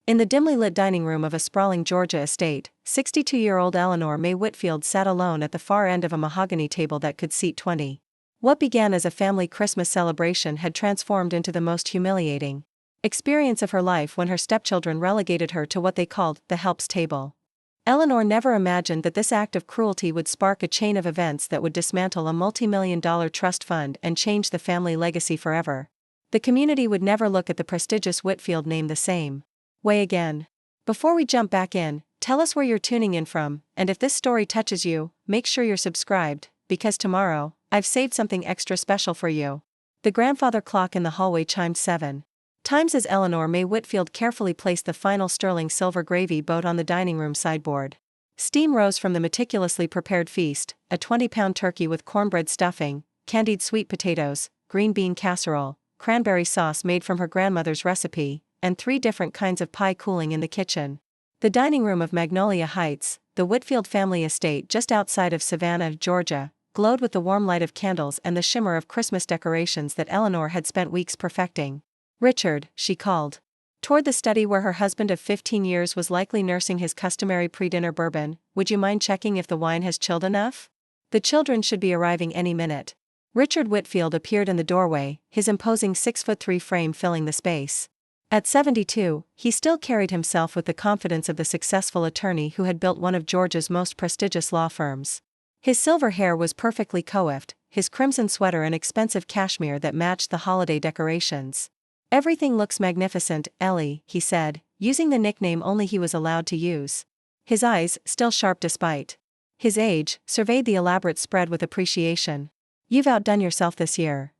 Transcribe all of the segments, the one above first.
In the dimly lit dining room of a sprawling Georgia estate, 62-year-old Eleanor Mae Whitfield sat alone at the far end of a mahogany table that could seat 20. What began as a family Christmas celebration had transformed into the most humiliating experience of her life when her stepchildren relegated her to what they called the helps table. Eleanor never imagined that this act of cruelty would spark a chain of events that would dismantle a multi-million-dollar trust fund and change the family legacy forever. The community would never look at the prestigious Whitfield name the same way again. Before we jump back in, tell us where you're tuning in from, and if this story touches you, make sure you're subscribed, because tomorrow, I've saved something extra special for you. The grandfather clock in the hallway chimed 7 times as Eleanor Mae Whitfield carefully placed the final sterling silver gravy boat on the dining room sideboard. Steam rose from the meticulously prepared feast, a 20-pound turkey with cornbread stuffing, candied sweet potatoes, green bean casserole, cranberry sauce made from her grandmother's recipe, and 3 different kinds of pie cooling in the kitchen. The dining room of Magnolia Heights, the Whitfield family estate just outside of Savannah, Georgia, glowed with the warm light of candles and the shimmer of Christmas decorations that Eleanor had spent weeks perfecting. "Richard," she called toward the study where her husband of 15 years was likely nursing his customary pre-dinner bourbon, "would you mind checking if the wine has chilled enough? The children should be arriving any minute." Richard Whitfield appeared in the doorway, his imposing 6'3" frame filling the space. At 72, he still carried himself with the confidence of the successful attorney who had built one of Georgia's most prestigious law firms. His silver hair was perfectly coiffed, his crimson sweater an expensive cashmere that matched the holiday decorations. "Everything looks magnificent, Ellie," he said, using the nickname only he was allowed to use. His eyes, still sharp despite his age, surveyed the elaborate spread with appreciation. "You've outdone yourself this year."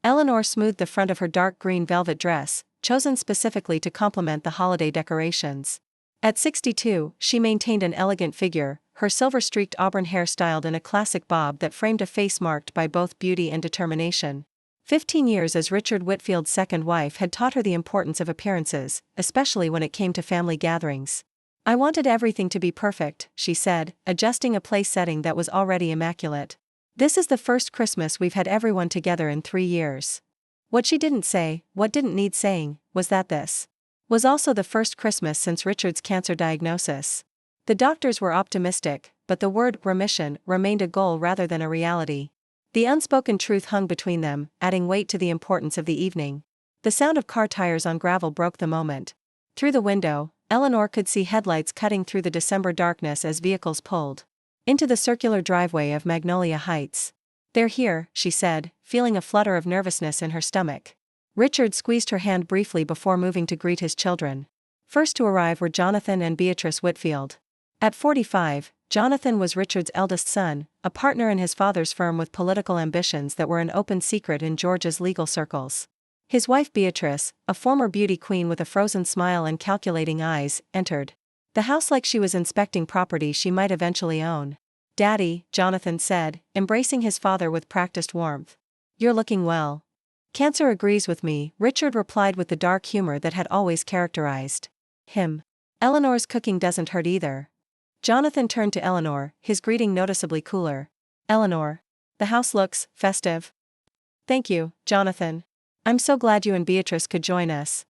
Eleanor smoothed the front of her dark green velvet dress, chosen specifically to complement the holiday decorations. At 62, she maintained an elegant figure, her silver-streaked auburn hair styled in a classic bob that framed a face marked by both beauty and determination. 15 years as Richard Whitfield's second wife had taught her the importance of appearances, especially when it came to family gatherings. "I wanted everything to be perfect," she said, adjusting a place setting that was already immaculate. "This is the first Christmas we've had everyone together in 3 years." What she didn't say, what didn't need saying, was that this was also the first Christmas since Richard's cancer diagnosis. The doctors were optimistic, but the word remission remained a goal rather than a reality. The unspoken truth hung between them, adding weight to the importance of the evening. The sound of car tires on gravel broke the moment. Through the window, Eleanor could see headlights cutting through the December darkness as vehicles pulled into the circular driveway of Magnolia Heights. "They're here," she said, feeling a flutter of nervousness in her stomach. Richard squeezed her hand briefly before moving to greet his children. First to arrive were Jonathan and Beatrice Whitfield. At 45, Jonathan was Richard's eldest son, a partner in his father's firm with political ambitions that were an open secret in Georgia's legal circles. His wife Beatrice, a former beauty queen with a frozen smile and calculating eyes, entered the house like she was inspecting property she might eventually own. "Daddy," Jonathan said, embracing his father with practiced warmth. "You're looking well." "Cancer agrees with me," Richard replied with the dark humor that had always characterized him. "Eleanor's cooking doesn't hurt either." Jonathan turned to Eleanor, his greeting noticeably cooler. "Eleanor, the house looks festive." "Thank you, Jonathan. I'm so glad you and Beatrice could join us."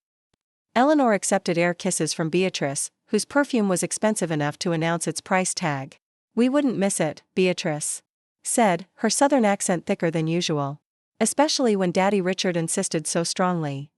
Eleanor accepted air kisses from Beatrice, whose perfume was expensive enough to announce its price tag. "We wouldn't miss it," Beatrice said, her southern accent thicker than usual. "Especially when Daddy Richard insisted so strongly."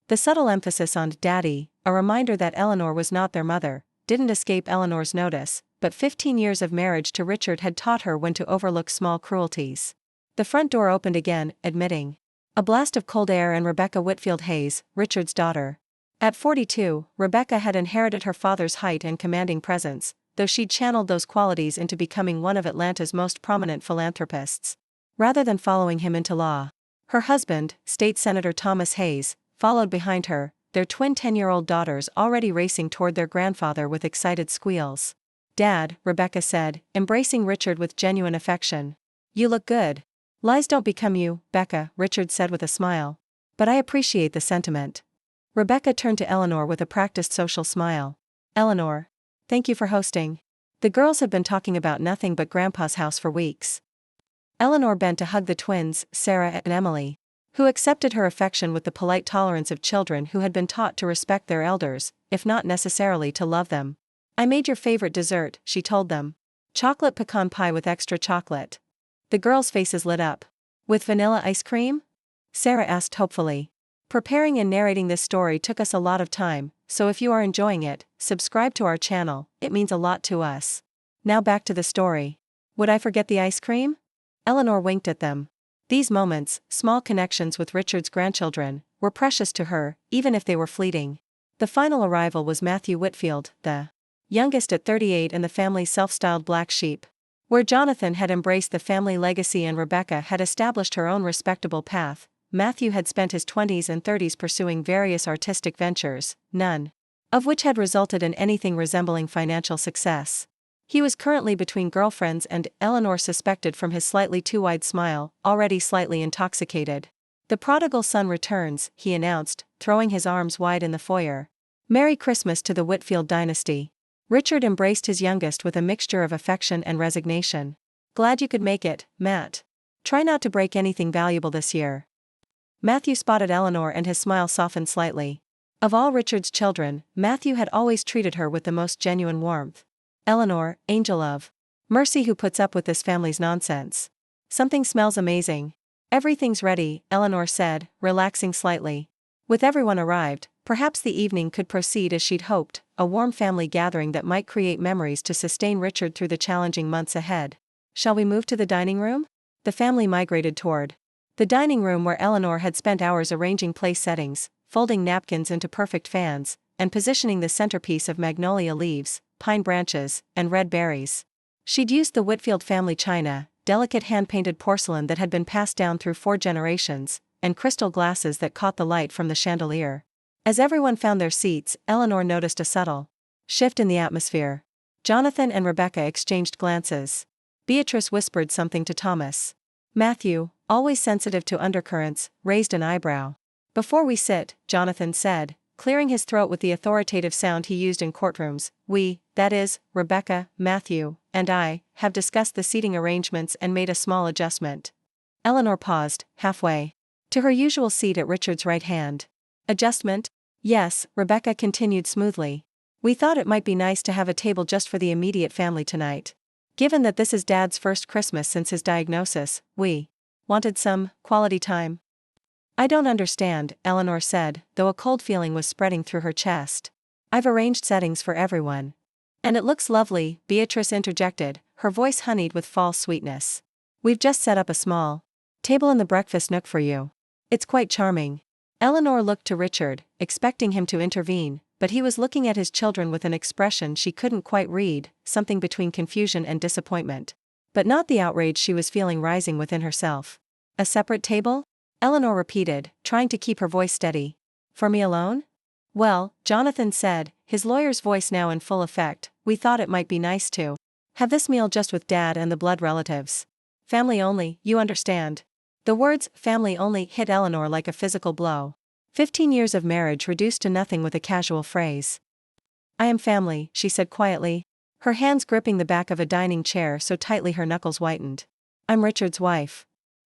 The subtle emphasis on "daddy," a reminder that Eleanor was not their mother, didn't escape Eleanor's notice, but 15 years of marriage to Richard had taught her when to overlook small cruelties. The front door opened again, admitting a blast of cold air and Rebecca Whitfield Hayes, Richard's daughter. At 42, Rebecca had inherited her father's height and commanding presence, though she'd channeled those qualities into becoming one of Atlanta's most prominent philanthropists, rather than following him into law. Her husband, State Senator Thomas Hayes, followed behind her, their twin 10-year-old daughters already racing toward their grandfather with excited squeals. "Dad," Rebecca said, embracing Richard with genuine affection. "You look good." "Lies don't become you, Becca," Richard said with a smile. "But I appreciate the sentiment." Rebecca turned to Eleanor with a practiced social smile. "Eleanor, thank you for hosting. The girls have been talking about nothing but Grandpa's house for weeks." Eleanor bent to hug the twins, Sarah and Emily, who accepted her affection with the polite tolerance of children who had been taught to respect their elders, if not necessarily to love them. I made your favorite dessert, she told them. Chocolate pecan pie with extra chocolate. The girls' faces lit up. With vanilla ice cream? Sarah asked hopefully. Preparing and narrating this story took us a lot of time, so if you are enjoying it, subscribe to our channel, it means a lot to us. Now back to the story. Would I forget the ice cream? Eleanor winked at them. These moments, small connections with Richard's grandchildren, were precious to her, even if they were fleeting. The final arrival was Matthew Whitfield, the youngest at 38 and the family's self-styled black sheep. Where Jonathan had embraced the family legacy and Rebecca had established her own respectable path, Matthew had spent his 20s and 30s pursuing various artistic ventures, none of which had resulted in anything resembling financial success. He was currently between girlfriends and, Eleanor suspected from his slightly too wide smile, already slightly intoxicated. The prodigal son returns, he announced, throwing his arms wide in the foyer. Merry Christmas to the Whitfield dynasty. Richard embraced his youngest with a mixture of affection and resignation. Glad you could make it, Matt. Try not to break anything valuable this year. Matthew spotted Eleanor and his smile softened slightly. Of all Richard's children, Matthew had always treated her with the most genuine warmth. Eleanor, angel of mercy who puts up with this family's nonsense. Something smells amazing. Everything's ready, Eleanor said, relaxing slightly. With everyone arrived, perhaps the evening could proceed as she'd hoped, a warm family gathering that might create memories to sustain Richard through the challenging months ahead. Shall we move to the dining room? The family migrated toward the dining room where Eleanor had spent hours arranging place settings, folding napkins into perfect fans, and positioning the centerpiece of magnolia leaves, pine branches, and red berries. She'd used the Whitfield family china, delicate hand-painted porcelain that had been passed down through 4 generations, and crystal glasses that caught the light from the chandelier. As everyone found their seats, Eleanor noticed a subtle shift in the atmosphere. Jonathan and Rebecca exchanged glances. Beatrice whispered something to Thomas. Matthew, always sensitive to undercurrents, raised an eyebrow. Before we sit, Jonathan said, clearing his throat with the authoritative sound he used in courtrooms, we, that is, Rebecca, Matthew, and I, have discussed the seating arrangements and made a small adjustment. Eleanor paused, halfway to her usual seat at Richard's right hand. Adjustment? Yes, Rebecca continued smoothly. We thought it might be nice to have a table just for the immediate family tonight. Given that this is Dad's first Christmas since his diagnosis, we wanted some quality time. I don't understand, Eleanor said, though a cold feeling was spreading through her chest. I've arranged settings for everyone. And it looks lovely, Beatrice interjected, her voice honeyed with false sweetness. We've just set up a small table in the breakfast nook for you. It's quite charming. Eleanor looked to Richard, expecting him to intervene, but he was looking at his children with an expression she couldn't quite read, something between confusion and disappointment. But not the outrage she was feeling rising within herself. A separate table? Eleanor repeated, trying to keep her voice steady. For me alone? Well, Jonathan said, his lawyer's voice now in full effect, we thought it might be nice to have this meal just with Dad and the blood relatives. Family only, you understand. The words, family only, hit Eleanor like a physical blow. 15 years of marriage reduced to nothing with a casual phrase. I am family, she said quietly, her hands gripping the back of a dining chair so tightly her knuckles whitened. I'm Richard's wife.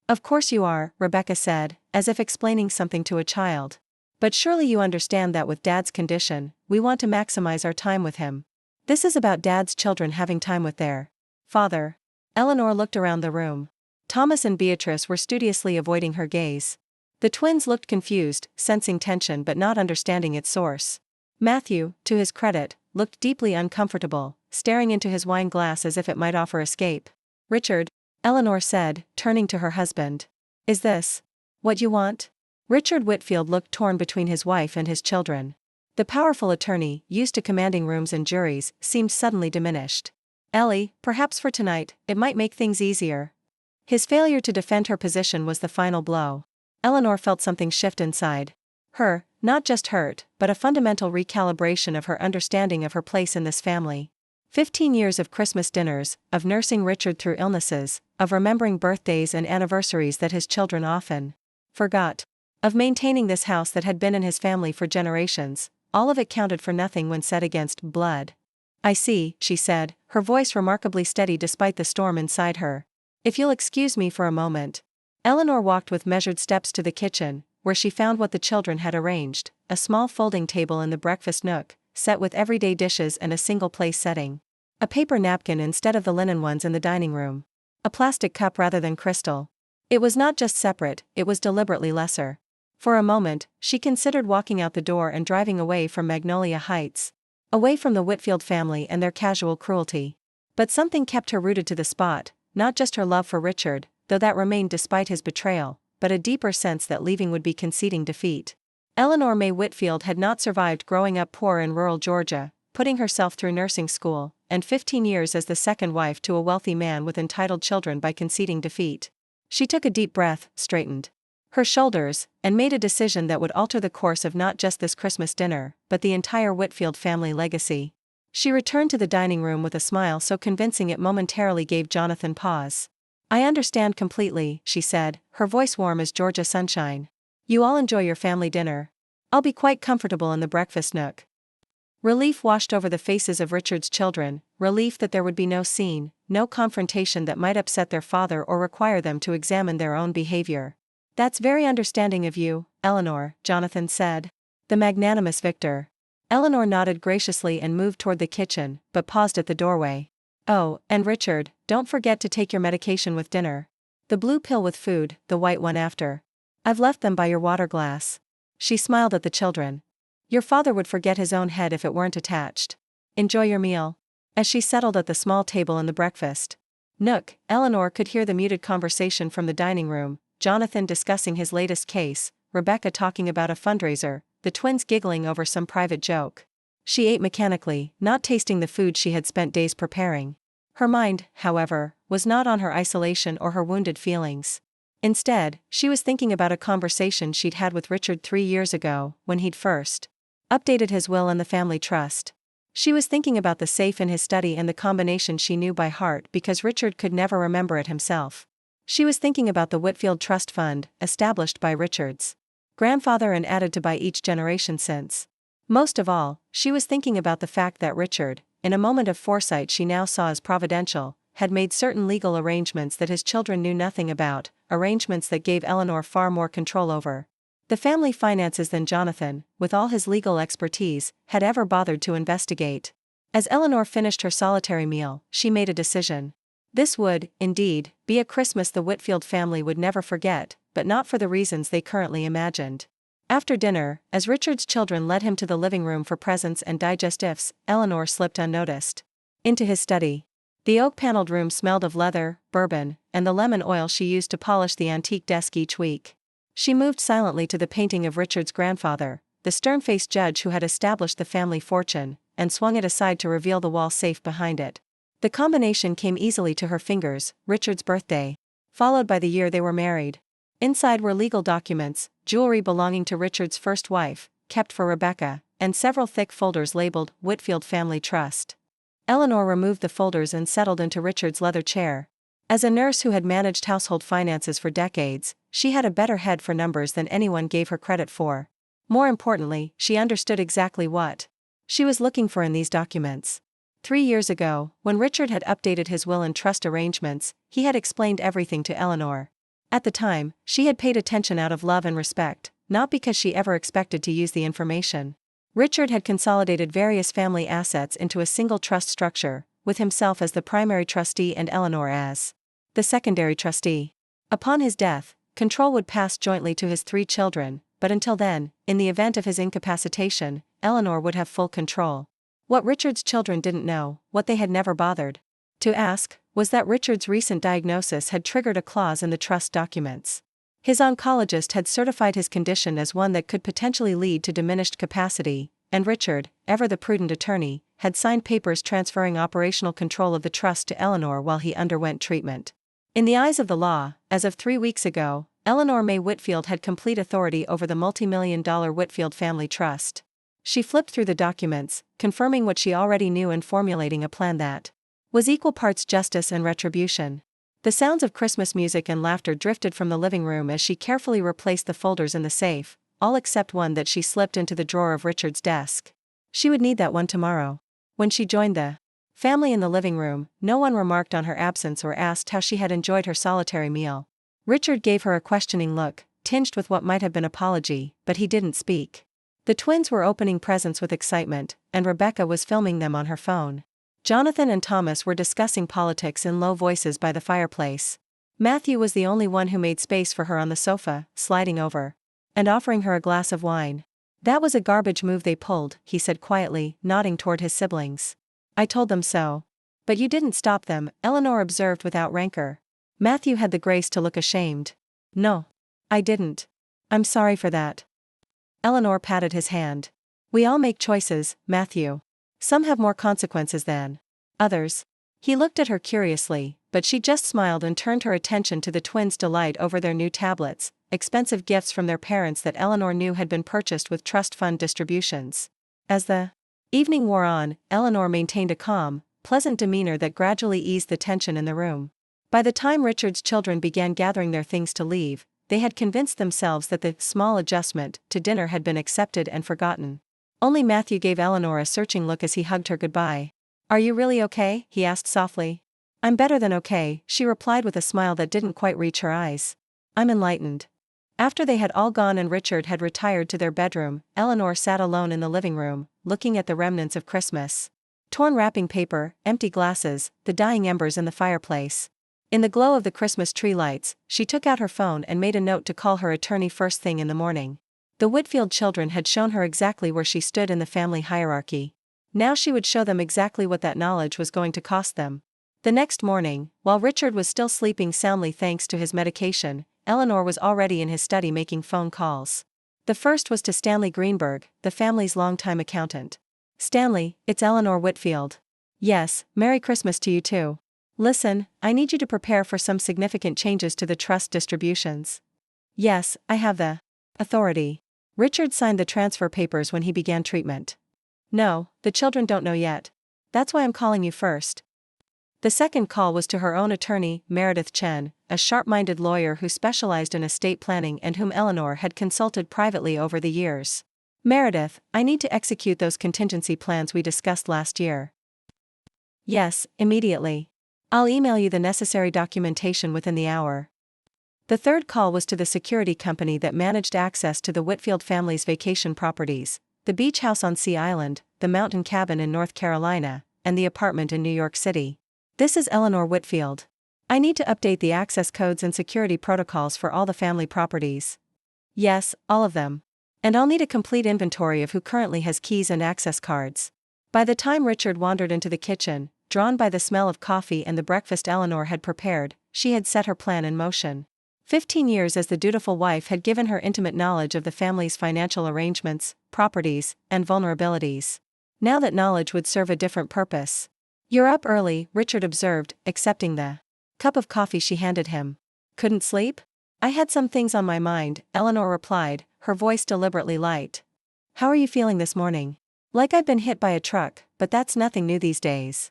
Of course you are, Rebecca said, as if explaining something to a child. But surely you understand that with Dad's condition, we want to maximize our time with him. This is about Dad's children having time with their father. Eleanor looked around the room. Thomas and Beatrice were studiously avoiding her gaze. The twins looked confused, sensing tension but not understanding its source. Matthew, to his credit, looked deeply uncomfortable, staring into his wine glass as if it might offer escape. Richard, Eleanor said, turning to her husband. Is this what you want? Richard Whitfield looked torn between his wife and his children. The powerful attorney, used to commanding rooms and juries, seemed suddenly diminished. Ellie, perhaps for tonight, it might make things easier. His failure to defend her position was the final blow. Eleanor felt something shift inside her, not just hurt, but a fundamental recalibration of her understanding of her place in this family. 15 years of Christmas dinners, of nursing Richard through illnesses, of remembering birthdays and anniversaries that his children often forgot, of maintaining this house that had been in his family for generations, all of it counted for nothing when set against blood. I see, she said, her voice remarkably steady despite the storm inside her. If you'll excuse me for a moment. Eleanor walked with measured steps to the kitchen, where she found what the children had arranged, a small folding table in the breakfast nook, set with everyday dishes and a single-place setting. A paper napkin instead of the linen ones in the dining room. A plastic cup rather than crystal. It was not just separate, it was deliberately lesser. For a moment, she considered walking out the door and driving away from Magnolia Heights. Away from the Whitfield family and their casual cruelty. But something kept her rooted to the spot, not just her love for Richard, though that remained despite his betrayal, but a deeper sense that leaving would be conceding defeat. Eleanor Mae Whitfield had not survived growing up poor in rural Georgia, putting herself through nursing school, and 15 years as the second wife to a wealthy man with entitled children by conceding defeat. She took a deep breath, straightened her shoulders, and made a decision that would alter the course of not just this Christmas dinner, but the entire Whitfield family legacy. She returned to the dining room with a smile so convincing it momentarily gave Jonathan pause. "I understand completely," she said, her voice warm as Georgia sunshine. "You all enjoy your family dinner. I'll be quite comfortable in the breakfast nook." Relief washed over the faces of Richard's children, relief that there would be no scene, no confrontation that might upset their father or require them to examine their own behavior. "That's very understanding of you, Eleanor," Jonathan said. The magnanimous victor. Eleanor nodded graciously and moved toward the kitchen, but paused at the doorway. "Oh, and Richard, don't forget to take your medication with dinner. The blue pill with food, the white one after. I've left them by your water glass." She smiled at the children. "Your father would forget his own head if it weren't attached. Enjoy your meal." As she settled at the small table in the breakfast nook, Eleanor could hear the muted conversation from the dining room, Jonathan discussing his latest case, Rebecca talking about a fundraiser, the twins giggling over some private joke. She ate mechanically, not tasting the food she had spent days preparing. Her mind, however, was not on her isolation or her wounded feelings. Instead, she was thinking about a conversation she'd had with Richard 3 years ago, when he'd first updated his will and the family trust. She was thinking about the safe in his study and the combination she knew by heart because Richard could never remember it himself. She was thinking about the Whitfield Trust Fund, established by Richard's grandfather and added to by each generation since. Most of all, she was thinking about the fact that Richard, in a moment of foresight she now saw as providential, had made certain legal arrangements that his children knew nothing about, arrangements that gave Eleanor far more control over the family finances than Jonathan, with all his legal expertise, had ever bothered to investigate. As Eleanor finished her solitary meal, she made a decision. This would, indeed, be a Christmas the Whitfield family would never forget, but not for the reasons they currently imagined. After dinner, as Richard's children led him to the living room for presents and digestives, Eleanor slipped unnoticed into his study. The oak-paneled room smelled of leather, bourbon, and the lemon oil she used to polish the antique desk each week. She moved silently to the painting of Richard's grandfather, the stern-faced judge who had established the family fortune, and swung it aside to reveal the wall safe behind it. The combination came easily to her fingers: Richard's birthday, followed by the year they were married. Inside were legal documents, jewelry belonging to Richard's first wife, kept for Rebecca, and several thick folders labeled Whitfield Family Trust. Eleanor removed the folders and settled into Richard's leather chair. As a nurse who had managed household finances for decades, she had a better head for numbers than anyone gave her credit for. More importantly, she understood exactly what she was looking for in these documents. 3 years ago, when Richard had updated his will and trust arrangements, he had explained everything to Eleanor. At the time, she had paid attention out of love and respect, not because she ever expected to use the information. Richard had consolidated various family assets into a single trust structure, with himself as the primary trustee and Eleanor as the secondary trustee. Upon his death, control would pass jointly to his 3 children, but until then, in the event of his incapacitation, Eleanor would have full control. What Richard's children didn't know, what they had never bothered to ask, was that Richard's recent diagnosis had triggered a clause in the trust documents. His oncologist had certified his condition as one that could potentially lead to diminished capacity, and Richard, ever the prudent attorney, had signed papers transferring operational control of the trust to Eleanor while he underwent treatment. In the eyes of the law, as of 3 weeks ago, Eleanor Mae Whitfield had complete authority over the multi-million-dollar Whitfield Family Trust. She flipped through the documents, confirming what she already knew and formulating a plan that was equal parts justice and retribution. The sounds of Christmas music and laughter drifted from the living room as she carefully replaced the folders in the safe, all except one that she slipped into the drawer of Richard's desk. She would need that one tomorrow. When she joined the family in the living room, no one remarked on her absence or asked how she had enjoyed her solitary meal. Richard gave her a questioning look, tinged with what might have been apology, but he didn't speak. The twins were opening presents with excitement, and Rebecca was filming them on her phone. Jonathan and Thomas were discussing politics in low voices by the fireplace. Matthew was the only one who made space for her on the sofa, sliding over and offering her a glass of wine. "That was a garbage move they pulled," he said quietly, nodding toward his siblings. "I told them so." "But you didn't stop them," Eleanor observed without rancor. Matthew had the grace to look ashamed. "No. I didn't. I'm sorry for that." Eleanor patted his hand. "We all make choices, Matthew. Some have more consequences than others." He looked at her curiously, but she just smiled and turned her attention to the twins' delight over their new tablets, expensive gifts from their parents that Eleanor knew had been purchased with trust fund distributions. As the evening wore on, Eleanor maintained a calm, pleasant demeanor that gradually eased the tension in the room. By the time Richard's children began gathering their things to leave, they had convinced themselves that the small adjustment to dinner had been accepted and forgotten. Only Matthew gave Eleanor a searching look as he hugged her goodbye. "Are you really okay?" he asked softly. "I'm better than okay," she replied with a smile that didn't quite reach her eyes. "I'm enlightened." After they had all gone and Richard had retired to their bedroom, Eleanor sat alone in the living room, looking at the remnants of Christmas. Torn wrapping paper, empty glasses, the dying embers in the fireplace. In the glow of the Christmas tree lights, she took out her phone and made a note to call her attorney first thing in the morning. The Whitfield children had shown her exactly where she stood in the family hierarchy. Now she would show them exactly what that knowledge was going to cost them. The next morning, while Richard was still sleeping soundly thanks to his medication, Eleanor was already in his study making phone calls. The first was to Stanley Greenberg, the family's longtime accountant. "Stanley, it's Eleanor Whitfield." "Yes, Merry Christmas to you too. Listen, I need you to prepare for some significant changes to the trust distributions." "Yes, I have the authority." Richard signed the transfer papers when he began treatment. "No, the children don't know yet. That's why I'm calling you first." The second call was to her own attorney, Meredith Chen, a sharp-minded lawyer who specialized in estate planning and whom Eleanor had consulted privately over the years. "Meredith, I need to execute those contingency plans we discussed last year." "Yes, immediately. I'll email you the necessary documentation within the hour." The third call was to the security company that managed access to the Whitfield family's vacation properties, the beach house on Sea Island, the mountain cabin in North Carolina, and the apartment in New York City. "This is Eleanor Whitfield. I need to update the access codes and security protocols for all the family properties." "Yes, all of them. And I'll need a complete inventory of who currently has keys and access cards." By the time Richard wandered into the kitchen, drawn by the smell of coffee and the breakfast Eleanor had prepared, she had set her plan in motion. 15 years as the dutiful wife had given her intimate knowledge of the family's financial arrangements, properties, and vulnerabilities. Now that knowledge would serve a different purpose. "You're up early," Richard observed, accepting the cup of coffee she handed him. "Couldn't sleep?" "I had some things on my mind," Eleanor replied, her voice deliberately light. "How are you feeling this morning?" "Like I've been hit by a truck, but that's nothing new these days."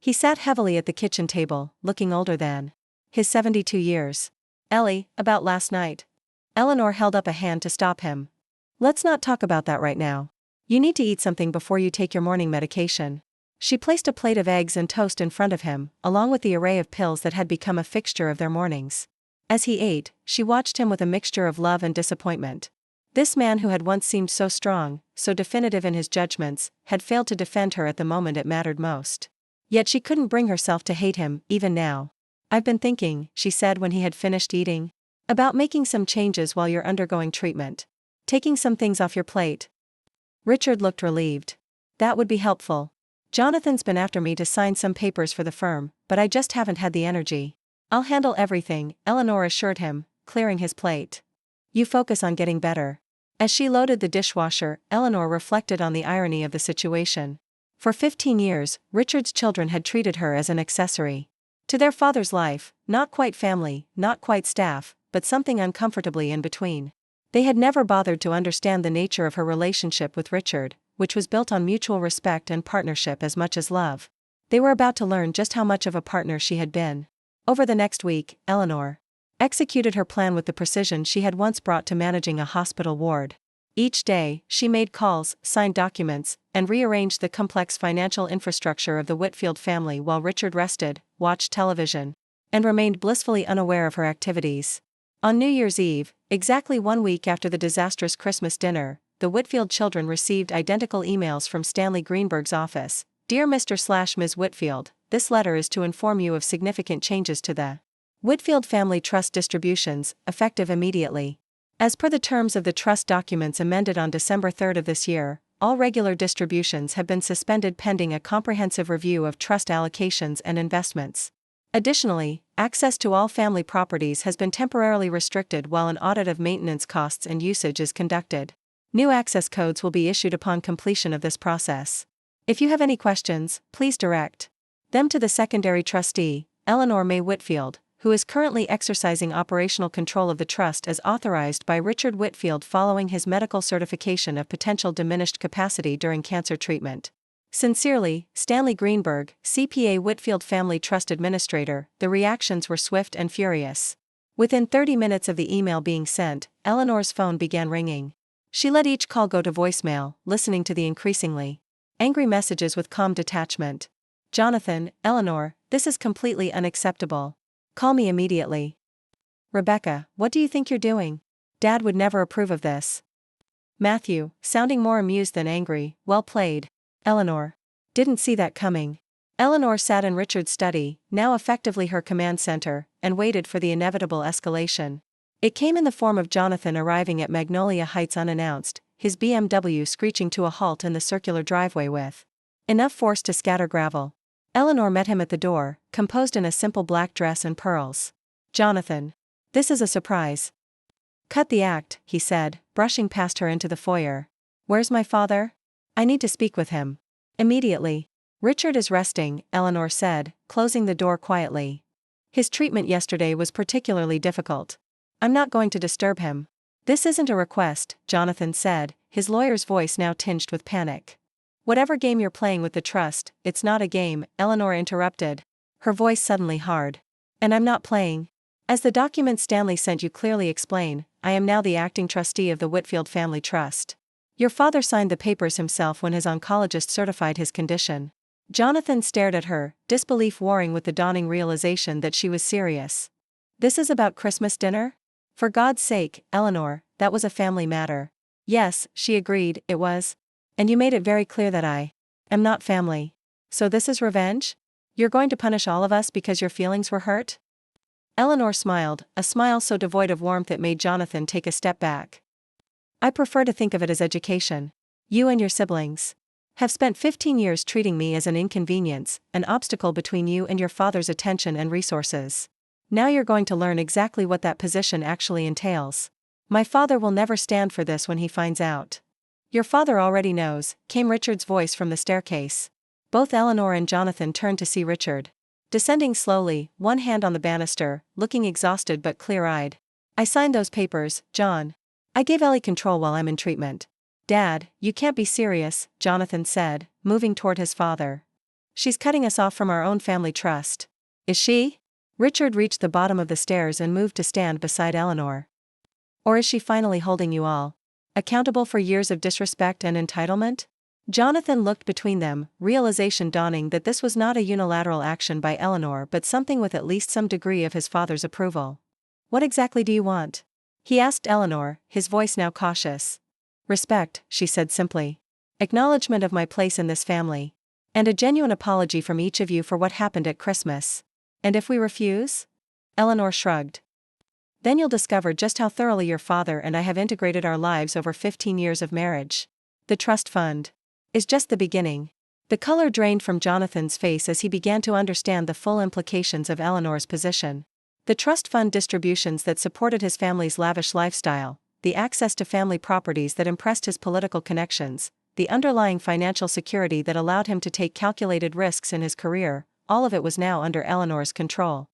He sat heavily at the kitchen table, looking older than his 72 years. "Ellie, about last night." Eleanor held up a hand to stop him. "Let's not talk about that right now. You need to eat something before you take your morning medication." She placed a plate of eggs and toast in front of him, along with the array of pills that had become a fixture of their mornings. As he ate, she watched him with a mixture of love and disappointment. This man who had once seemed so strong, so definitive in his judgments, had failed to defend her at the moment it mattered most. Yet she couldn't bring herself to hate him, even now. "I've been thinking," she said when he had finished eating, "about making some changes while you're undergoing treatment. Taking some things off your plate." Richard looked relieved. "That would be helpful. Jonathan's been after me to sign some papers for the firm, but I just haven't had the energy." "I'll handle everything," Eleanor assured him, clearing his plate. "You focus on getting better." As she loaded the dishwasher, Eleanor reflected on the irony of the situation. For 15 years, Richard's children had treated her as an accessory to their father's life, not quite family, not quite staff, but something uncomfortably in between. They had never bothered to understand the nature of her relationship with Richard, which was built on mutual respect and partnership as much as love. They were about to learn just how much of a partner she had been. Over the next week, Eleanor executed her plan with the precision she had once brought to managing a hospital ward. Each day, she made calls, signed documents, and rearranged the complex financial infrastructure of the Whitfield family while Richard rested, watched television, and remained blissfully unaware of her activities. On New Year's Eve, exactly 1 week after the disastrous Christmas dinner, the Whitfield children received identical emails from Stanley Greenberg's office. Dear Mr./Ms. Whitfield, this letter is to inform you of significant changes to the Whitfield Family Trust distributions, effective immediately. As per the terms of the trust documents amended on December 3 of this year, all regular distributions have been suspended pending a comprehensive review of trust allocations and investments. Additionally, access to all family properties has been temporarily restricted while an audit of maintenance costs and usage is conducted. New access codes will be issued upon completion of this process. If you have any questions, please direct them to the secondary trustee, Eleanor Mae Whitfield, who is currently exercising operational control of the trust as authorized by Richard Whitfield following his medical certification of potential diminished capacity during cancer treatment. Sincerely, Stanley Greenberg, CPA Whitfield Family Trust Administrator. The reactions were swift and furious. Within 30 minutes of the email being sent, Eleanor's phone began ringing. She let each call go to voicemail, listening to the increasingly angry messages with calm detachment. Jonathan, Eleanor, this is completely unacceptable. Call me immediately. Rebecca, what do you think you're doing? Dad would never approve of this. Matthew, sounding more amused than angry, well played. Eleanor. Didn't see that coming. Eleanor sat in Richard's study, now effectively her command center, and waited for the inevitable escalation. It came in the form of Jonathan arriving at Magnolia Heights unannounced, his BMW screeching to a halt in the circular driveway with enough force to scatter gravel. Eleanor met him at the door, composed in a simple black dress and pearls. Jonathan. This is a surprise. Cut the act, he said, brushing past her into the foyer. Where's my father? I need to speak with him. Immediately. Richard is resting, Eleanor said, closing the door quietly. His treatment yesterday was particularly difficult. I'm not going to disturb him. This isn't a request, Jonathan said, his lawyer's voice now tinged with panic. Whatever game you're playing with the trust, it's not a game, Eleanor interrupted, her voice suddenly hard. And I'm not playing. As the documents Stanley sent you clearly explain, I am now the acting trustee of the Whitfield Family Trust. Your father signed the papers himself when his oncologist certified his condition. Jonathan stared at her, disbelief warring with the dawning realization that she was serious. This is about Christmas dinner? For God's sake, Eleanor, that was a family matter. Yes, she agreed, it was. And you made it very clear that I am not family. So this is revenge? You're going to punish all of us because your feelings were hurt? Eleanor smiled, a smile so devoid of warmth it made Jonathan take a step back. I prefer to think of it as education. You and your siblings have spent 15 years treating me as an inconvenience, an obstacle between you and your father's attention and resources. Now you're going to learn exactly what that position actually entails. My father will never stand for this when he finds out. Your father already knows, came Richard's voice from the staircase. Both Eleanor and Jonathan turned to see Richard. Descending slowly, one hand on the banister, looking exhausted but clear-eyed. I signed those papers, John. I gave Ellie control while I'm in treatment. Dad, you can't be serious, Jonathan said, moving toward his father. She's cutting us off from our own family trust. Is she? Richard reached the bottom of the stairs and moved to stand beside Eleanor. Or is she finally holding you all accountable for years of disrespect and entitlement? Jonathan looked between them, realization dawning that this was not a unilateral action by Eleanor but something with at least some degree of his father's approval. What exactly do you want? He asked Eleanor, his voice now cautious. Respect, she said simply. Acknowledgement of my place in this family. And a genuine apology from each of you for what happened at Christmas. And if we refuse? Eleanor shrugged. Then you'll discover just how thoroughly your father and I have integrated our lives over 15 years of marriage. The trust fund is just the beginning. The color drained from Jonathan's face as he began to understand the full implications of Eleanor's position. The trust fund distributions that supported his family's lavish lifestyle, the access to family properties that impressed his political connections, the underlying financial security that allowed him to take calculated risks in his career, all of it was now under Eleanor's control.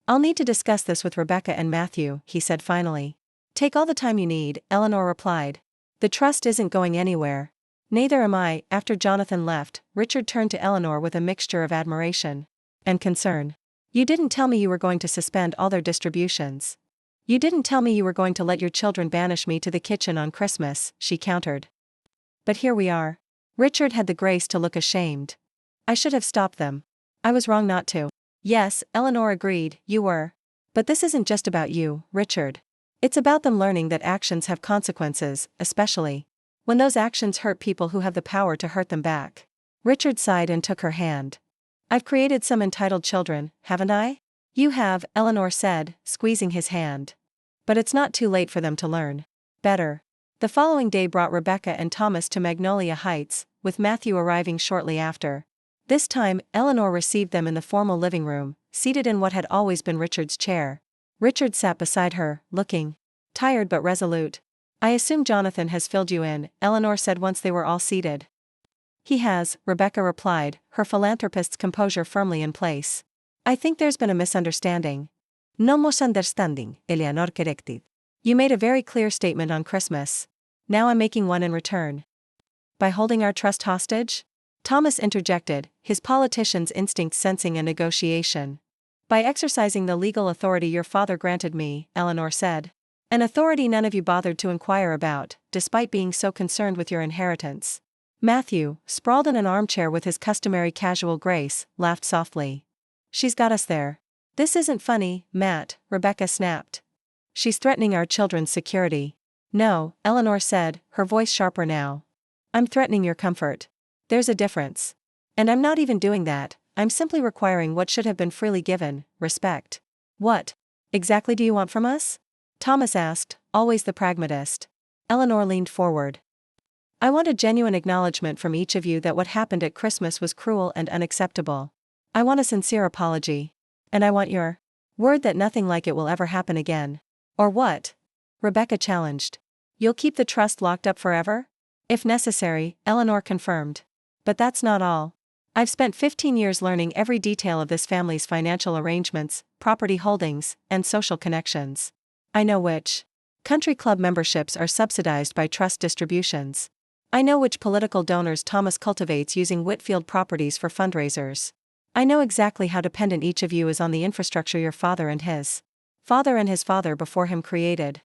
I'll need to discuss this with Rebecca and Matthew, he said finally. Take all the time you need, Eleanor replied. The trust isn't going anywhere. Neither am I. After Jonathan left, Richard turned to Eleanor with a mixture of admiration and concern. You didn't tell me you were going to suspend all their distributions. You didn't tell me you were going to let your children banish me to the kitchen on Christmas, she countered. But here we are. Richard had the grace to look ashamed. I should have stopped them. I was wrong not to. Yes, Eleanor agreed, you were. But this isn't just about you, Richard. It's about them learning that actions have consequences, especially when those actions hurt people who have the power to hurt them back. Richard sighed and took her hand. I've created some entitled children, haven't I? You have, Eleanor said, squeezing his hand. But it's not too late for them to learn better. The following day brought Rebecca and Thomas to Magnolia Heights, with Matthew arriving shortly after. This time, Eleanor received them in the formal living room, seated in what had always been Richard's chair. Richard sat beside her, looking tired but resolute. I assume Jonathan has filled you in, Eleanor said once they were all seated. He has, Rebecca replied, her philanthropist's composure firmly in place. I think there's been a misunderstanding. No misunderstanding, Eleanor corrected. You made a very clear statement on Christmas. Now I'm making one in return. By holding our trust hostage? Thomas interjected, his politician's instinct sensing a negotiation. By exercising the legal authority your father granted me, Eleanor said. An authority none of you bothered to inquire about, despite being so concerned with your inheritance. Matthew, sprawled in an armchair with his customary casual grace, laughed softly. She's got us there. This isn't funny, Matt, Rebecca snapped. She's threatening our children's security. No, Eleanor said, her voice sharper now. I'm threatening your comfort. There's a difference. And I'm not even doing that, I'm simply requiring what should have been freely given, respect. What exactly do you want from us? Thomas asked, always the pragmatist. Eleanor leaned forward. I want a genuine acknowledgement from each of you that what happened at Christmas was cruel and unacceptable. I want a sincere apology. And I want your word that nothing like it will ever happen again. Or what? Rebecca challenged. You'll keep the trust locked up forever? If necessary, Eleanor confirmed. But that's not all. I've spent 15 years learning every detail of this family's financial arrangements, property holdings, and social connections. I know which country club memberships are subsidized by trust distributions. I know which political donors Thomas cultivates using Whitfield properties for fundraisers. I know exactly how dependent each of you is on the infrastructure your father and his father before him created.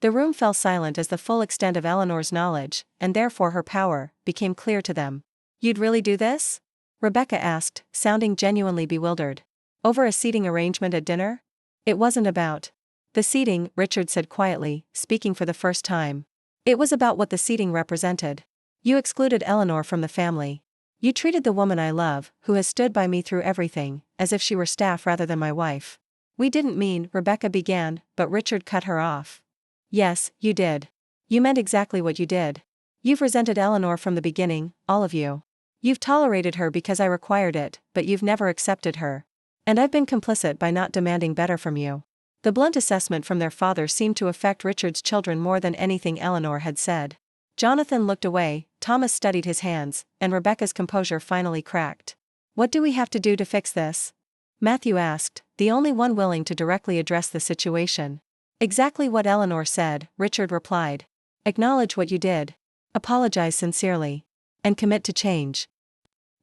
The room fell silent as the full extent of Eleanor's knowledge, and therefore her power, became clear to them. You'd really do this? Rebecca asked, sounding genuinely bewildered. Over a seating arrangement at dinner? It wasn't about the seating, Richard said quietly, speaking for the first time. It was about what the seating represented. You excluded Eleanor from the family. You treated the woman I love, who has stood by me through everything, as if she were staff rather than my wife. We didn't mean, Rebecca began, but Richard cut her off. Yes, you did. You meant exactly what you did. You've resented Eleanor from the beginning, all of you. You've tolerated her because I required it, but you've never accepted her. And I've been complicit by not demanding better from you. The blunt assessment from their father seemed to affect Richard's children more than anything Eleanor had said. Jonathan looked away, Thomas studied his hands, and Rebecca's composure finally cracked. What do we have to do to fix this? Matthew asked, the only one willing to directly address the situation. Exactly what Eleanor said, Richard replied. Acknowledge what you did. Apologize sincerely. And commit to change.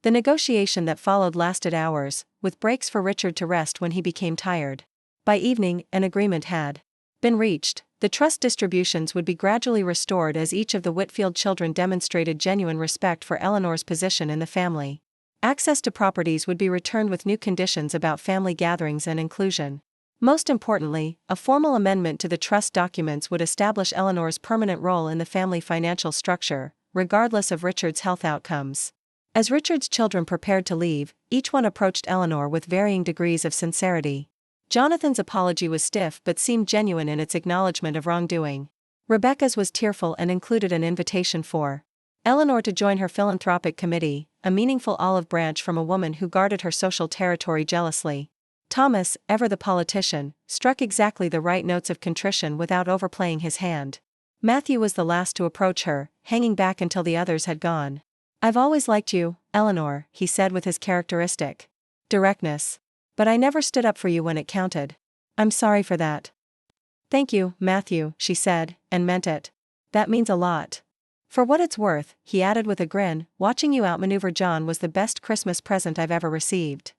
The negotiation that followed lasted hours, with breaks for Richard to rest when he became tired. By evening, an agreement had been reached. The trust distributions would be gradually restored as each of the Whitfield children demonstrated genuine respect for Eleanor's position in the family. Access to properties would be returned with new conditions about family gatherings and inclusion. Most importantly, a formal amendment to the trust documents would establish Eleanor's permanent role in the family financial structure, regardless of Richard's health outcomes. As Richard's children prepared to leave, each one approached Eleanor with varying degrees of sincerity. Jonathan's apology was stiff but seemed genuine in its acknowledgement of wrongdoing. Rebecca's was tearful and included an invitation for Eleanor to join her philanthropic committee, a meaningful olive branch from a woman who guarded her social territory jealously. Thomas, ever the politician, struck exactly the right notes of contrition without overplaying his hand. Matthew was the last to approach her, hanging back until the others had gone. I've always liked you, Eleanor, he said with his characteristic directness. But I never stood up for you when it counted. I'm sorry for that. Thank you, Matthew, she said, and meant it. That means a lot. For what it's worth, he added with a grin, watching you outmaneuver John was the best Christmas present I've ever received.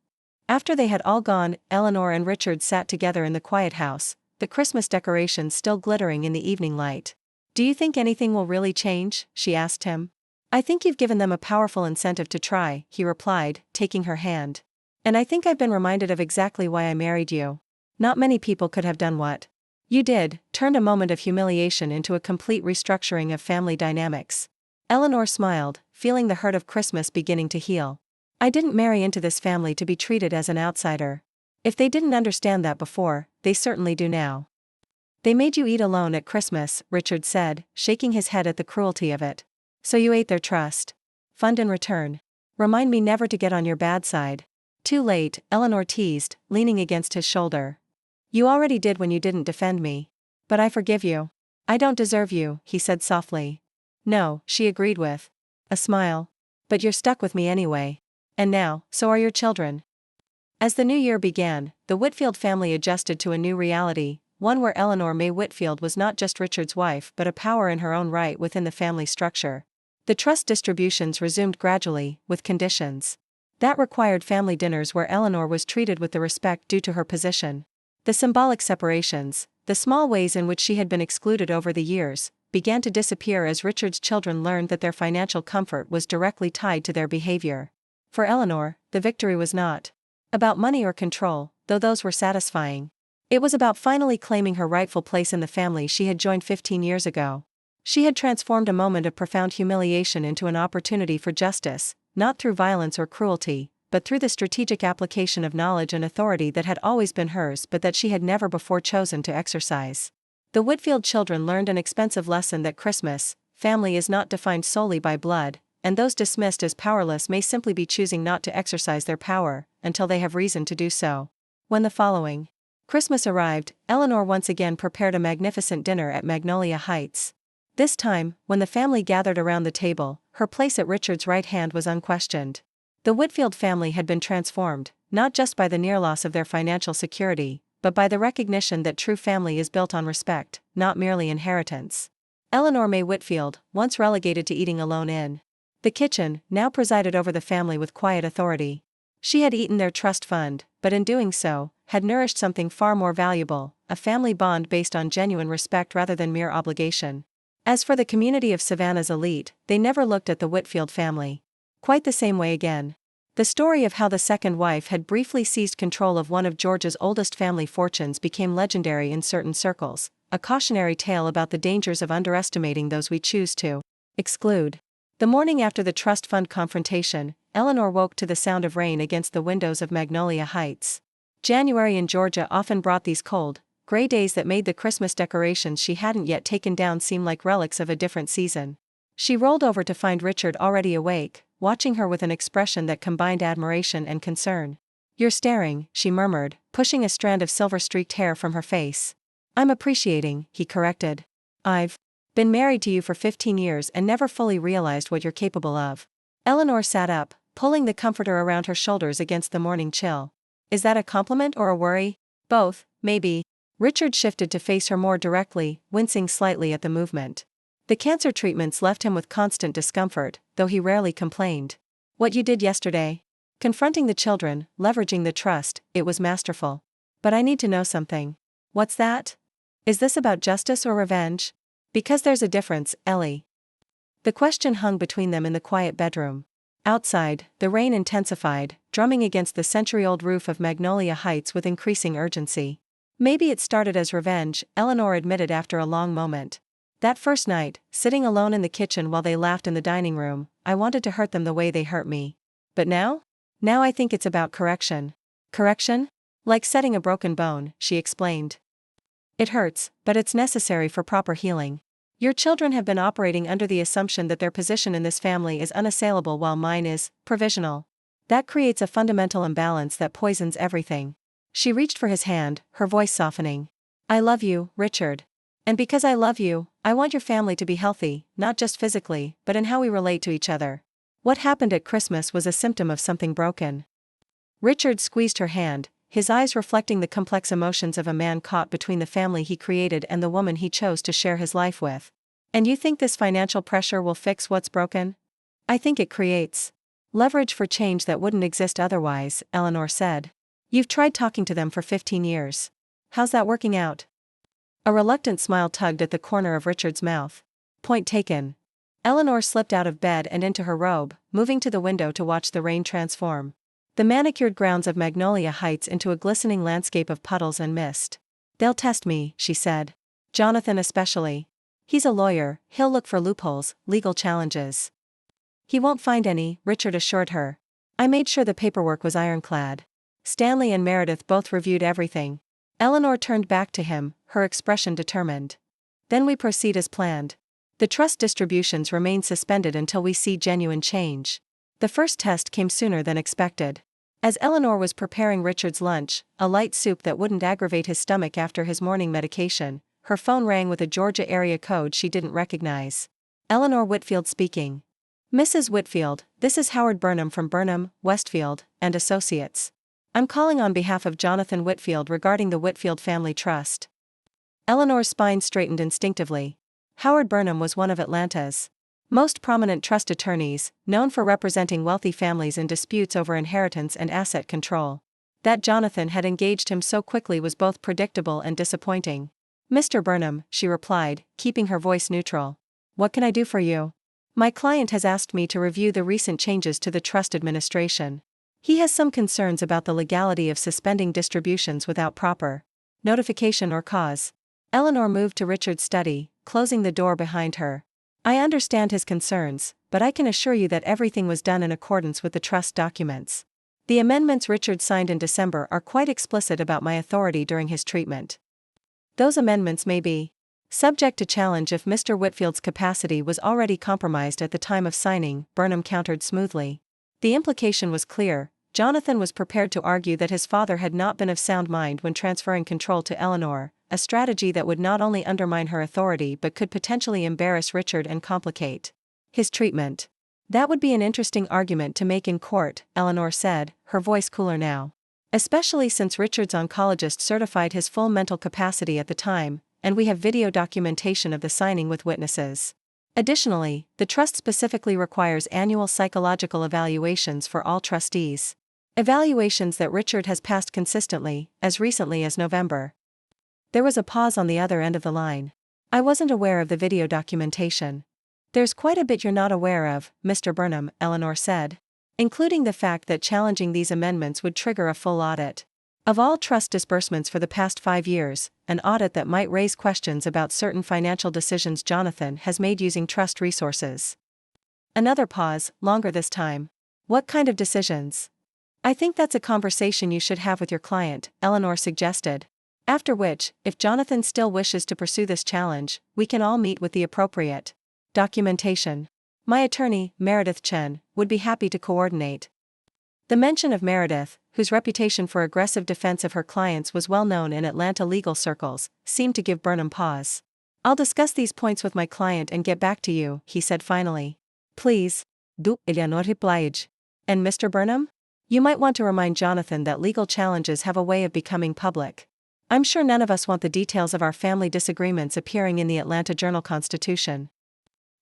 After they had all gone, Eleanor and Richard sat together in the quiet house, the Christmas decorations still glittering in the evening light. Do you think anything will really change? She asked him. I think you've given them a powerful incentive to try, he replied, taking her hand. And I think I've been reminded of exactly why I married you. Not many people could have done what You did, turned a moment of humiliation into a complete restructuring of family dynamics. Eleanor smiled, feeling the hurt of Christmas beginning to heal. I didn't marry into this family to be treated as an outsider. If they didn't understand that before, they certainly do now. They made you eat alone at Christmas, Richard said, shaking his head at the cruelty of it. So you ate their trust. Fund in return. Remind me never to get on your bad side. Too late, Eleanor teased, leaning against his shoulder. You already did when you didn't defend me. But I forgive you. I don't deserve you, he said softly. No, she agreed with a smile. But you're stuck with me anyway. And now, so are your children. As the new year began, the Whitfield family adjusted to a new reality, one where Eleanor Mae Whitfield was not just Richard's wife but a power in her own right within the family structure. The trust distributions resumed gradually, with conditions. That required family dinners where Eleanor was treated with the respect due to her position. The symbolic separations, the small ways in which she had been excluded over the years, began to disappear as Richard's children learned that their financial comfort was directly tied to their behavior. For Eleanor, the victory was not about money or control, though those were satisfying. It was about finally claiming her rightful place in the family she had joined 15 years ago. She had transformed a moment of profound humiliation into an opportunity for justice, not through violence or cruelty, but through the strategic application of knowledge and authority that had always been hers but that she had never before chosen to exercise. The Whitfield children learned an expensive lesson that Christmas, family is not defined solely by blood, and those dismissed as powerless may simply be choosing not to exercise their power, until they have reason to do so. When the following Christmas arrived, Eleanor once again prepared a magnificent dinner at Magnolia Heights. This time, when the family gathered around the table, her place at Richard's right hand was unquestioned. The Whitfield family had been transformed, not just by the near loss of their financial security, but by the recognition that true family is built on respect, not merely inheritance. Eleanor Mae Whitfield, once relegated to eating alone in the kitchen, now presided over the family with quiet authority. She had eaten their trust fund, but in doing so, had nourished something far more valuable, a family bond based on genuine respect rather than mere obligation. As for the community of Savannah's elite, they never looked at the Whitfield family quite the same way again. The story of how the second wife had briefly seized control of one of Georgia's oldest family fortunes became legendary in certain circles, a cautionary tale about the dangers of underestimating those we choose to exclude. The morning after the trust fund confrontation, Eleanor woke to the sound of rain against the windows of Magnolia Heights. January in Georgia often brought these cold, gray days that made the Christmas decorations she hadn't yet taken down seem like relics of a different season. She rolled over to find Richard already awake, watching her with an expression that combined admiration and concern. You're staring, she murmured, pushing a strand of silver-streaked hair from her face. I'm appreciating, he corrected. I've been married to you for 15 years and never fully realized what you're capable of. Eleanor sat up, pulling the comforter around her shoulders against the morning chill. Is that a compliment or a worry? Both, maybe. Richard shifted to face her more directly, wincing slightly at the movement. The cancer treatments left him with constant discomfort, though he rarely complained. What you did yesterday? Confronting the children, leveraging the trust, it was masterful. But I need to know something. What's that? Is this about justice or revenge? Because there's a difference, Ellie. The question hung between them in the quiet bedroom. Outside, the rain intensified, drumming against the century-old roof of Magnolia Heights with increasing urgency. Maybe it started as revenge, Eleanor admitted after a long moment. That first night, sitting alone in the kitchen while they laughed in the dining room, I wanted to hurt them the way they hurt me. But now? Now I think it's about correction. Correction? Like setting a broken bone, she explained. It hurts, but it's necessary for proper healing. Your children have been operating under the assumption that their position in this family is unassailable while mine is provisional. That creates a fundamental imbalance that poisons everything. She reached for his hand, her voice softening. I love you, Richard. And because I love you, I want your family to be healthy, not just physically, but in how we relate to each other. What happened at Christmas was a symptom of something broken. Richard squeezed her hand, his eyes reflecting the complex emotions of a man caught between the family he created and the woman he chose to share his life with. And you think this financial pressure will fix what's broken? I think it creates leverage for change that wouldn't exist otherwise, Eleanor said. You've tried talking to them for 15 years. How's that working out? A reluctant smile tugged at the corner of Richard's mouth. Point taken. Eleanor slipped out of bed and into her robe, moving to the window to watch the rain transform the manicured grounds of Magnolia Heights into a glistening landscape of puddles and mist. They'll test me, she said. Jonathan especially. He's a lawyer, he'll look for loopholes, legal challenges. He won't find any, Richard assured her. I made sure the paperwork was ironclad. Stanley and Meredith both reviewed everything. Eleanor turned back to him, her expression determined. Then we proceed as planned. The trust distributions remain suspended until we see genuine change. The first test came sooner than expected. As Eleanor was preparing Richard's lunch, a light soup that wouldn't aggravate his stomach after his morning medication, her phone rang with a Georgia area code she didn't recognize. Eleanor Whitfield speaking. Mrs. Whitfield, this is Howard Burnham from Burnham, Westfield, and Associates. I'm calling on behalf of Jonathan Whitfield regarding the Whitfield Family Trust. Eleanor's spine straightened instinctively. Howard Burnham was one of Atlanta's most prominent trust attorneys, known for representing wealthy families in disputes over inheritance and asset control. That Jonathan had engaged him so quickly was both predictable and disappointing. Mr. Burnham, she replied, keeping her voice neutral. What can I do for you? My client has asked me to review the recent changes to the trust administration. He has some concerns about the legality of suspending distributions without proper notification or cause. Eleanor moved to Richard's study, closing the door behind her. I understand his concerns, but I can assure you that everything was done in accordance with the trust documents. The amendments Richard signed in December are quite explicit about my authority during his treatment. Those amendments may be subject to challenge if Mr. Whitfield's capacity was already compromised at the time of signing, Burnham countered smoothly. The implication was clear. Jonathan was prepared to argue that his father had not been of sound mind when transferring control to Eleanor, a strategy that would not only undermine her authority but could potentially embarrass Richard and complicate his treatment. That would be an interesting argument to make in court, Eleanor said, her voice cooler now. Especially since Richard's oncologist certified his full mental capacity at the time, and we have video documentation of the signing with witnesses. Additionally, the trust specifically requires annual psychological evaluations for all trustees. Evaluations that Richard has passed consistently, as recently as November. There was a pause on the other end of the line. I wasn't aware of the video documentation. There's quite a bit you're not aware of, Mr. Burnham, Eleanor said. Including the fact that challenging these amendments would trigger a full audit of all trust disbursements for the past 5 years, an audit that might raise questions about certain financial decisions Jonathan has made using trust resources. Another pause, longer this time. What kind of decisions? I think that's a conversation you should have with your client, Eleanor suggested. After which, if Jonathan still wishes to pursue this challenge, we can all meet with the appropriate documentation. My attorney, Meredith Chen, would be happy to coordinate. The mention of Meredith, whose reputation for aggressive defense of her clients was well known in Atlanta legal circles, seemed to give Burnham pause. I'll discuss these points with my client and get back to you, he said finally. Please. Do, Eleanor replied. And Mr. Burnham? You might want to remind Jonathan that legal challenges have a way of becoming public. I'm sure none of us want the details of our family disagreements appearing in the Atlanta Journal-Constitution.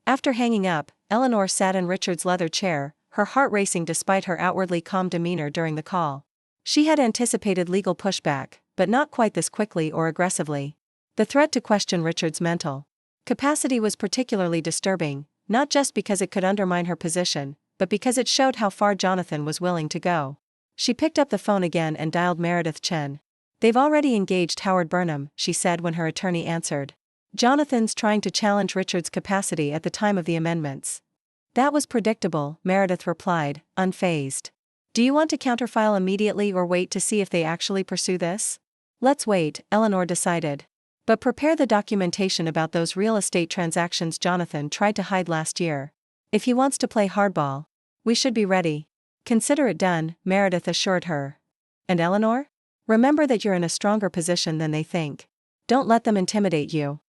After hanging up, Eleanor sat in Richard's leather chair, her heart racing despite her outwardly calm demeanor during the call. She had anticipated legal pushback, but not quite this quickly or aggressively. The threat to question Richard's mental capacity was particularly disturbing, not just because it could undermine her position, but because it showed how far Jonathan was willing to go. She picked up the phone again and dialed Meredith Chen. They've already engaged Howard Burnham, she said when her attorney answered. Jonathan's trying to challenge Richard's capacity at the time of the amendments. That was predictable, Meredith replied, unfazed. Do you want to counterfile immediately or wait to see if they actually pursue this? Let's wait, Eleanor decided. But prepare the documentation about those real estate transactions Jonathan tried to hide last year. If he wants to play hardball, we should be ready. Consider it done, Meredith assured her. And Eleanor? Remember that you're in a stronger position than they think. Don't let them intimidate you.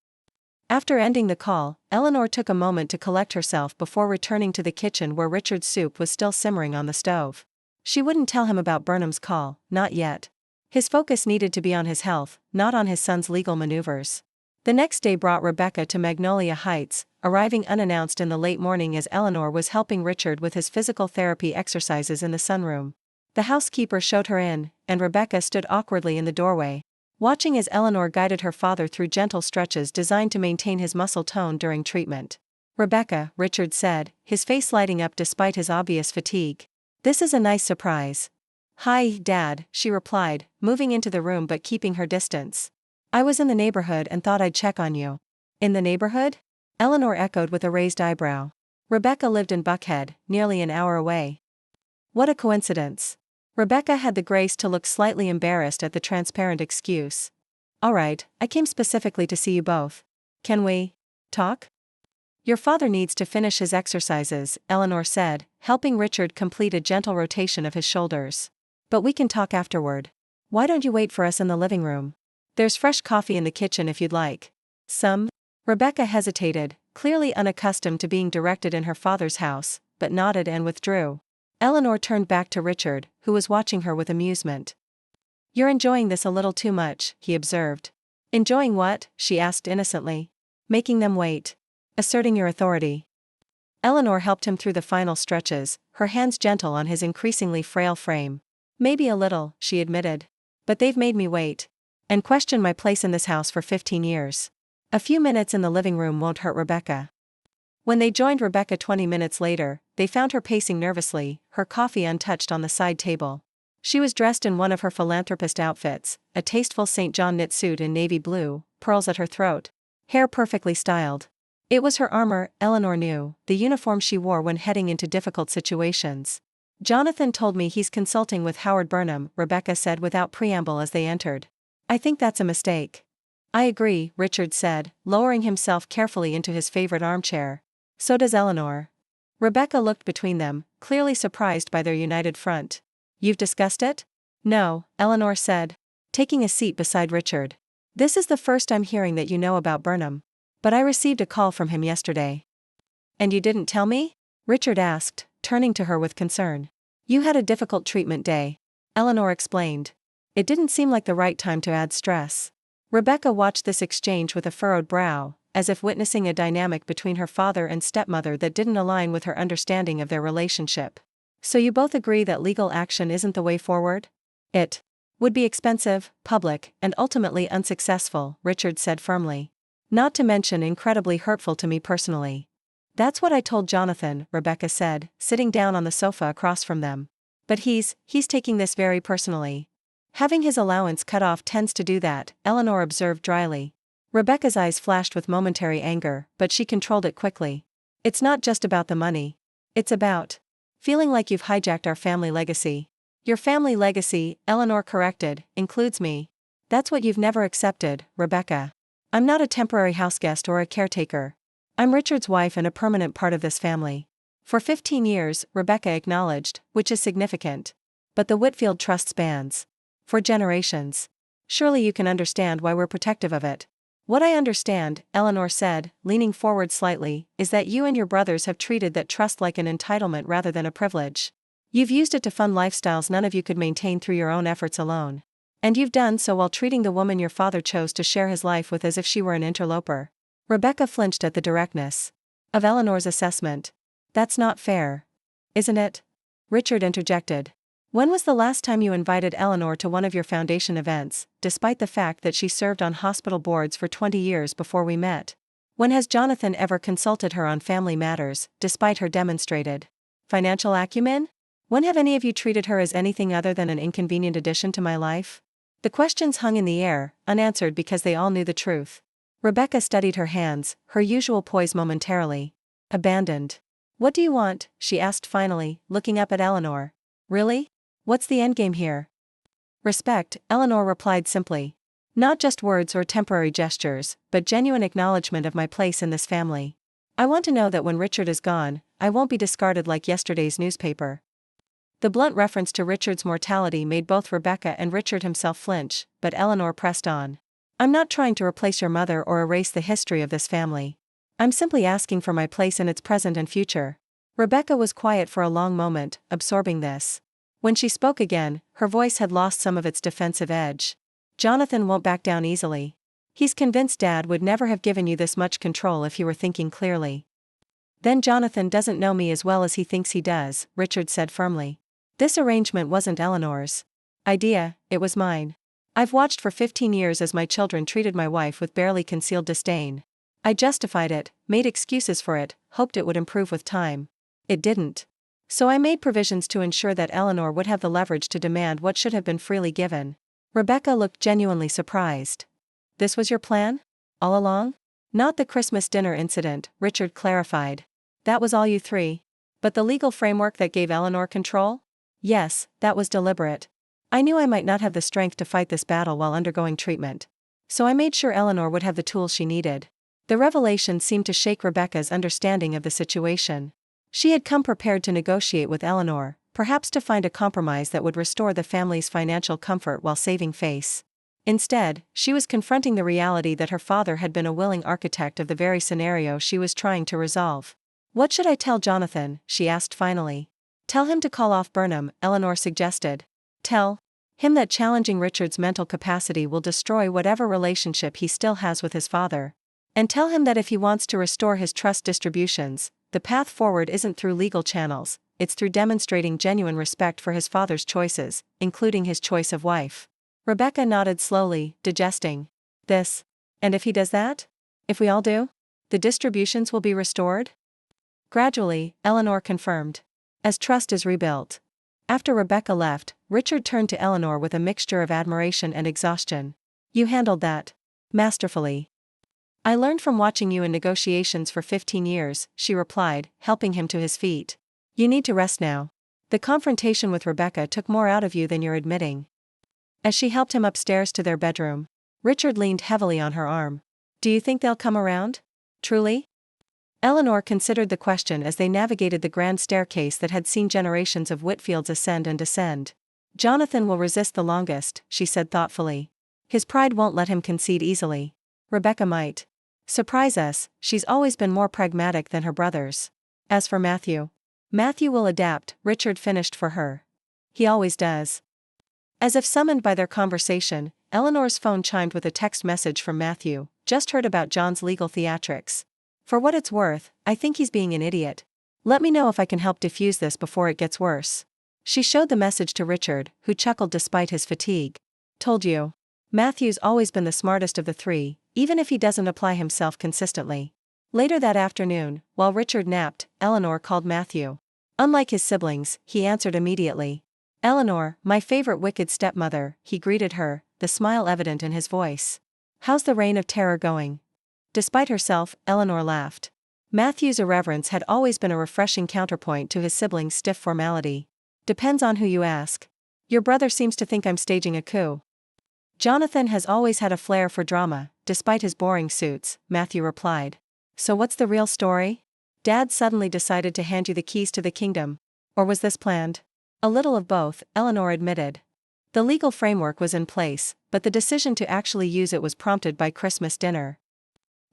After ending the call, Eleanor took a moment to collect herself before returning to the kitchen where Richard's soup was still simmering on the stove. She wouldn't tell him about Burnham's call, not yet. His focus needed to be on his health, not on his son's legal maneuvers. The next day brought Rebecca to Magnolia Heights, arriving unannounced in the late morning as Eleanor was helping Richard with his physical therapy exercises in the sunroom. The housekeeper showed her in, and Rebecca stood awkwardly in the doorway, watching as Eleanor guided her father through gentle stretches designed to maintain his muscle tone during treatment. Rebecca, Richard said, his face lighting up despite his obvious fatigue. This is a nice surprise. Hi, Dad, she replied, moving into the room but keeping her distance. I was in the neighborhood and thought I'd check on you. In the neighborhood? Eleanor echoed with a raised eyebrow. Rebecca lived in Buckhead, nearly an hour away. What a coincidence. Rebecca had the grace to look slightly embarrassed at the transparent excuse. All right, I came specifically to see you both. Can we talk? Your father needs to finish his exercises, Eleanor said, helping Richard complete a gentle rotation of his shoulders. But we can talk afterward. Why don't you wait for us in the living room? There's fresh coffee in the kitchen if you'd like. Some? Rebecca hesitated, clearly unaccustomed to being directed in her father's house, but nodded and withdrew. Eleanor turned back to Richard, who was watching her with amusement. You're enjoying this a little too much, he observed. Enjoying what? She asked innocently. Making them wait. Asserting your authority. Eleanor helped him through the final stretches, her hands gentle on his increasingly frail frame. Maybe a little, she admitted. But they've made me wait. And question my place in this house for 15 years. A few minutes in the living room won't hurt Rebecca. When they joined Rebecca 20 minutes later, they found her pacing nervously, her coffee untouched on the side table. She was dressed in one of her philanthropist outfits, a tasteful St. John knit suit in navy blue, pearls at her throat. Hair perfectly styled. It was her armor, Eleanor knew, the uniform she wore when heading into difficult situations. Jonathan told me he's consulting with Howard Burnham, Rebecca said without preamble as they entered. I think that's a mistake. I agree, Richard said, lowering himself carefully into his favorite armchair. So does Eleanor. Rebecca looked between them, clearly surprised by their united front. You've discussed it? No, Eleanor said, taking a seat beside Richard. This is the first I'm hearing that you know about Burnham. But I received a call from him yesterday. And you didn't tell me? Richard asked, turning to her with concern. You had a difficult treatment day. Eleanor explained. It didn't seem like the right time to add stress. Rebecca watched this exchange with a furrowed brow, as if witnessing a dynamic between her father and stepmother that didn't align with her understanding of their relationship. So you both agree that legal action isn't the way forward? It would be expensive, public, and ultimately unsuccessful, Richard said firmly. Not to mention incredibly hurtful to me personally. That's what I told Jonathan, Rebecca said, sitting down on the sofa across from them. But he's taking this very personally. Having his allowance cut off tends to do that, Eleanor observed dryly. Rebecca's eyes flashed with momentary anger, but she controlled it quickly. It's not just about the money. It's about feeling like you've hijacked our family legacy. Your family legacy, Eleanor corrected, includes me. That's what you've never accepted, Rebecca. I'm not a temporary houseguest or a caretaker. I'm Richard's wife and a permanent part of this family. For 15 years, Rebecca acknowledged, which is significant. But the Whitfield trust spans for generations. Surely you can understand why we're protective of it. What I understand, Eleanor said, leaning forward slightly, is that you and your brothers have treated that trust like an entitlement rather than a privilege. You've used it to fund lifestyles none of you could maintain through your own efforts alone. And you've done so while treating the woman your father chose to share his life with as if she were an interloper. Rebecca flinched at the directness of Eleanor's assessment. That's not fair. Isn't it? Richard interjected. When was the last time you invited Eleanor to one of your foundation events, despite the fact that she served on hospital boards for 20 years before we met? When has Jonathan ever consulted her on family matters, despite her demonstrated financial acumen? When have any of you treated her as anything other than an inconvenient addition to my life? The questions hung in the air, unanswered because they all knew the truth. Rebecca studied her hands, her usual poise momentarily abandoned. What do you want? She asked finally, looking up at Eleanor. Really? What's the endgame here? Respect, Eleanor replied simply. Not just words or temporary gestures, but genuine acknowledgement of my place in this family. I want to know that when Richard is gone, I won't be discarded like yesterday's newspaper. The blunt reference to Richard's mortality made both Rebecca and Richard himself flinch, but Eleanor pressed on. I'm not trying to replace your mother or erase the history of this family. I'm simply asking for my place in its present and future. Rebecca was quiet for a long moment, absorbing this. When she spoke again, her voice had lost some of its defensive edge. Jonathan won't back down easily. He's convinced Dad would never have given you this much control if he were thinking clearly. Then Jonathan doesn't know me as well as he thinks he does, Richard said firmly. This arrangement wasn't Eleanor's idea, it was mine. I've watched for 15 years as my children treated my wife with barely concealed disdain. I justified it, made excuses for it, hoped it would improve with time. It didn't. So I made provisions to ensure that Eleanor would have the leverage to demand what should have been freely given. Rebecca looked genuinely surprised. This was your plan? All along? Not the Christmas dinner incident, Richard clarified. That was all you three. But the legal framework that gave Eleanor control? Yes, that was deliberate. I knew I might not have the strength to fight this battle while undergoing treatment. So I made sure Eleanor would have the tools she needed. The revelation seemed to shake Rebecca's understanding of the situation. She had come prepared to negotiate with Eleanor, perhaps to find a compromise that would restore the family's financial comfort while saving face. Instead, she was confronting the reality that her father had been a willing architect of the very scenario she was trying to resolve. What should I tell Jonathan? She asked finally. Tell him to call off Burnham, Eleanor suggested. Tell him that challenging Richard's mental capacity will destroy whatever relationship he still has with his father. And tell him that if he wants to restore his trust distributions, the path forward isn't through legal channels, it's through demonstrating genuine respect for his father's choices, including his choice of wife. Rebecca nodded slowly, digesting this. And if he does that? If we all do? The distributions will be restored? Gradually, Eleanor confirmed. As trust is rebuilt. After Rebecca left, Richard turned to Eleanor with a mixture of admiration and exhaustion. You handled that masterfully. I learned from watching you in negotiations for 15 years, she replied, helping him to his feet. You need to rest now. The confrontation with Rebecca took more out of you than you're admitting. As she helped him upstairs to their bedroom, Richard leaned heavily on her arm. Do you think they'll come around? Truly? Eleanor considered the question as they navigated the grand staircase that had seen generations of Whitfields ascend and descend. Jonathan will resist the longest, she said thoughtfully. His pride won't let him concede easily. Rebecca might surprise us, she's always been more pragmatic than her brothers. As for Matthew will adapt, Richard finished for her. He always does. As if summoned by their conversation, Eleanor's phone chimed with a text message from Matthew. Just heard about John's legal theatrics. For what it's worth, I think he's being an idiot. Let me know if I can help defuse this before it gets worse. She showed the message to Richard, who chuckled despite his fatigue. Told you. Matthew's always been the smartest of the three, even if he doesn't apply himself consistently. Later that afternoon, while Richard napped, Eleanor called Matthew. Unlike his siblings, he answered immediately. Eleanor, my favorite wicked stepmother, he greeted her, the smile evident in his voice. How's the reign of terror going? Despite herself, Eleanor laughed. Matthew's irreverence had always been a refreshing counterpoint to his siblings' stiff formality. Depends on who you ask. Your brother seems to think I'm staging a coup. Jonathan has always had a flair for drama, despite his boring suits, Matthew replied. So what's the real story? Dad suddenly decided to hand you the keys to the kingdom. Or was this planned? A little of both, Eleanor admitted. The legal framework was in place, but the decision to actually use it was prompted by Christmas dinner.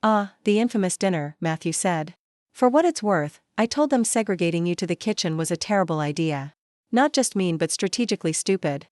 Ah, the infamous dinner, Matthew said. For what it's worth, I told them segregating you to the kitchen was a terrible idea. Not just mean but strategically stupid.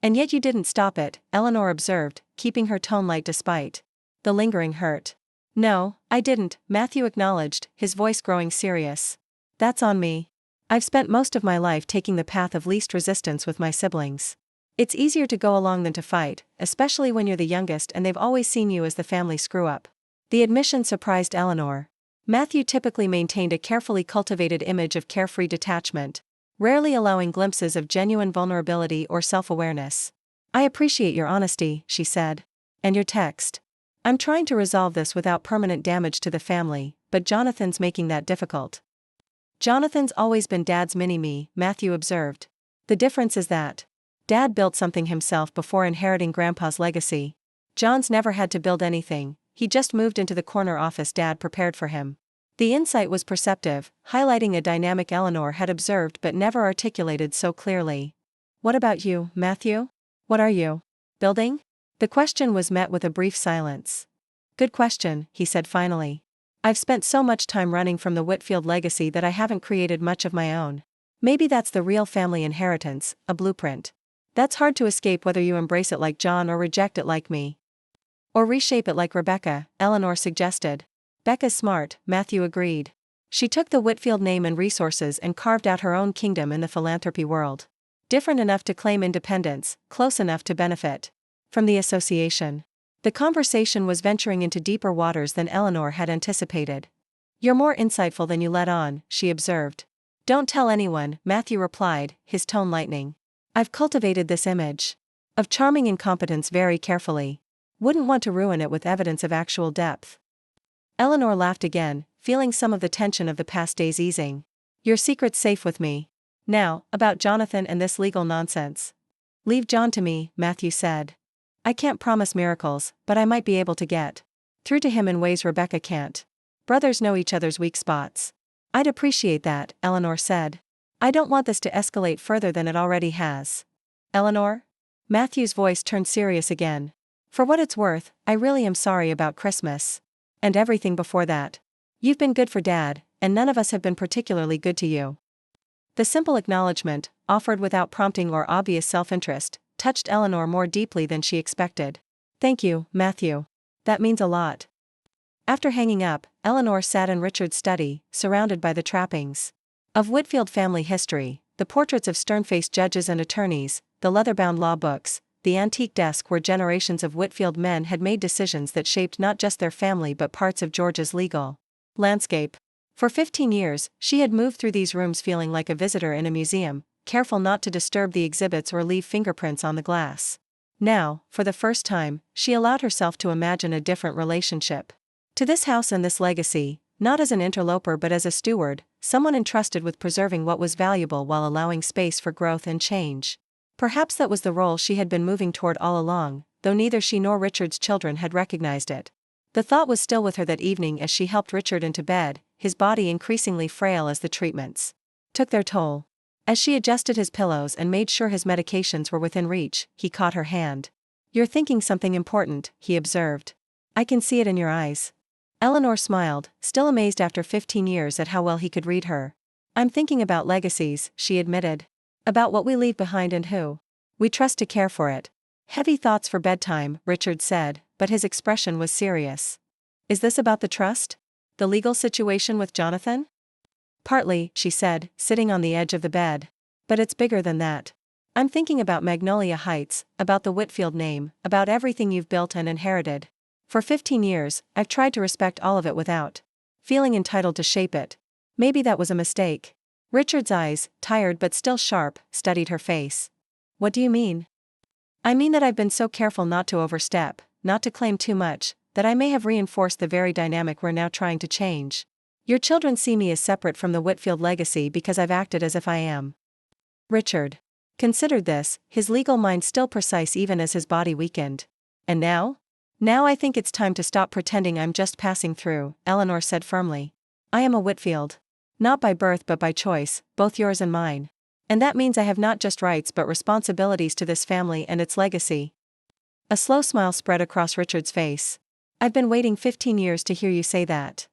And yet you didn't stop it, Eleanor observed, keeping her tone light despite the lingering hurt. No, I didn't, Matthew acknowledged, his voice growing serious. That's on me. I've spent most of my life taking the path of least resistance with my siblings. It's easier to go along than to fight, especially when you're the youngest and they've always seen you as the family screw-up. The admission surprised Eleanor. Matthew typically maintained a carefully cultivated image of carefree detachment, rarely allowing glimpses of genuine vulnerability or self-awareness. I appreciate your honesty, she said. And your text. I'm trying to resolve this without permanent damage to the family, but Jonathan's making that difficult. Jonathan's always been Dad's mini-me, Matthew observed. The difference is that Dad built something himself before inheriting Grandpa's legacy. John's never had to build anything. He just moved into the corner office Dad prepared for him. The insight was perceptive, highlighting a dynamic Eleanor had observed but never articulated so clearly. What about you, Matthew? What are you building? The question was met with a brief silence. Good question, he said finally. I've spent so much time running from the Whitfield legacy that I haven't created much of my own. Maybe that's the real family inheritance, a blueprint. That's hard to escape whether you embrace it like John or reject it like me. Or reshape it like Rebecca, Eleanor suggested. Becca's smart, Matthew agreed. She took the Whitfield name and resources and carved out her own kingdom in the philanthropy world. Different enough to claim independence, close enough to benefit from the association. The conversation was venturing into deeper waters than Eleanor had anticipated. You're more insightful than you let on, she observed. Don't tell anyone, Matthew replied, his tone lightening. I've cultivated this image of charming incompetence very carefully. Wouldn't want to ruin it with evidence of actual depth. Eleanor laughed again, feeling some of the tension of the past days easing. Your secret's safe with me. Now, about Jonathan and this legal nonsense. Leave John to me, Matthew said. I can't promise miracles, but I might be able to get through to him in ways Rebecca can't. Brothers know each other's weak spots. I'd appreciate that, Eleanor said. I don't want this to escalate further than it already has. Eleanor? Matthew's voice turned serious again. For what it's worth, I really am sorry about Christmas. And everything before that. You've been good for Dad, and none of us have been particularly good to you. The simple acknowledgement, offered without prompting or obvious self-interest, touched Eleanor more deeply than she expected. Thank you, Matthew. That means a lot. After hanging up, Eleanor sat in Richard's study, surrounded by the trappings of Whitfield family history, the portraits of stern-faced judges and attorneys, the leather-bound law books, the antique desk where generations of Whitfield men had made decisions that shaped not just their family but parts of Georgia's legal landscape. For 15 years, she had moved through these rooms feeling like a visitor in a museum, careful not to disturb the exhibits or leave fingerprints on the glass. Now, for the first time, she allowed herself to imagine a different relationship to this house and this legacy, not as an interloper but as a steward, someone entrusted with preserving what was valuable while allowing space for growth and change. Perhaps that was the role she had been moving toward all along, though neither she nor Richard's children had recognized it. The thought was still with her that evening as she helped Richard into bed, his body increasingly frail as the treatments took their toll. As she adjusted his pillows and made sure his medications were within reach, he caught her hand. You're thinking something important, he observed. I can see it in your eyes. Eleanor smiled, still amazed after 15 years at how well he could read her. I'm thinking about legacies, she admitted. About what we leave behind and who we trust to care for it. Heavy thoughts for bedtime, Richard said, but his expression was serious. Is this about the trust? The legal situation with Jonathan? Partly, she said, sitting on the edge of the bed. But it's bigger than that. I'm thinking about Magnolia Heights, about the Whitfield name, about everything you've built and inherited. For 15 years, I've tried to respect all of it without feeling entitled to shape it. Maybe that was a mistake. Richard's eyes, tired but still sharp, studied her face. What do you mean? I mean that I've been so careful not to overstep, not to claim too much, that I may have reinforced the very dynamic we're now trying to change. Your children see me as separate from the Whitfield legacy because I've acted as if I am. Richard considered this, his legal mind still precise even as his body weakened. And now? Now I think it's time to stop pretending I'm just passing through, Eleanor said firmly. I am a Whitfield. Not by birth but by choice, both yours and mine. And that means I have not just rights but responsibilities to this family and its legacy. A slow smile spread across Richard's face. I've been waiting 15 years to hear you say that.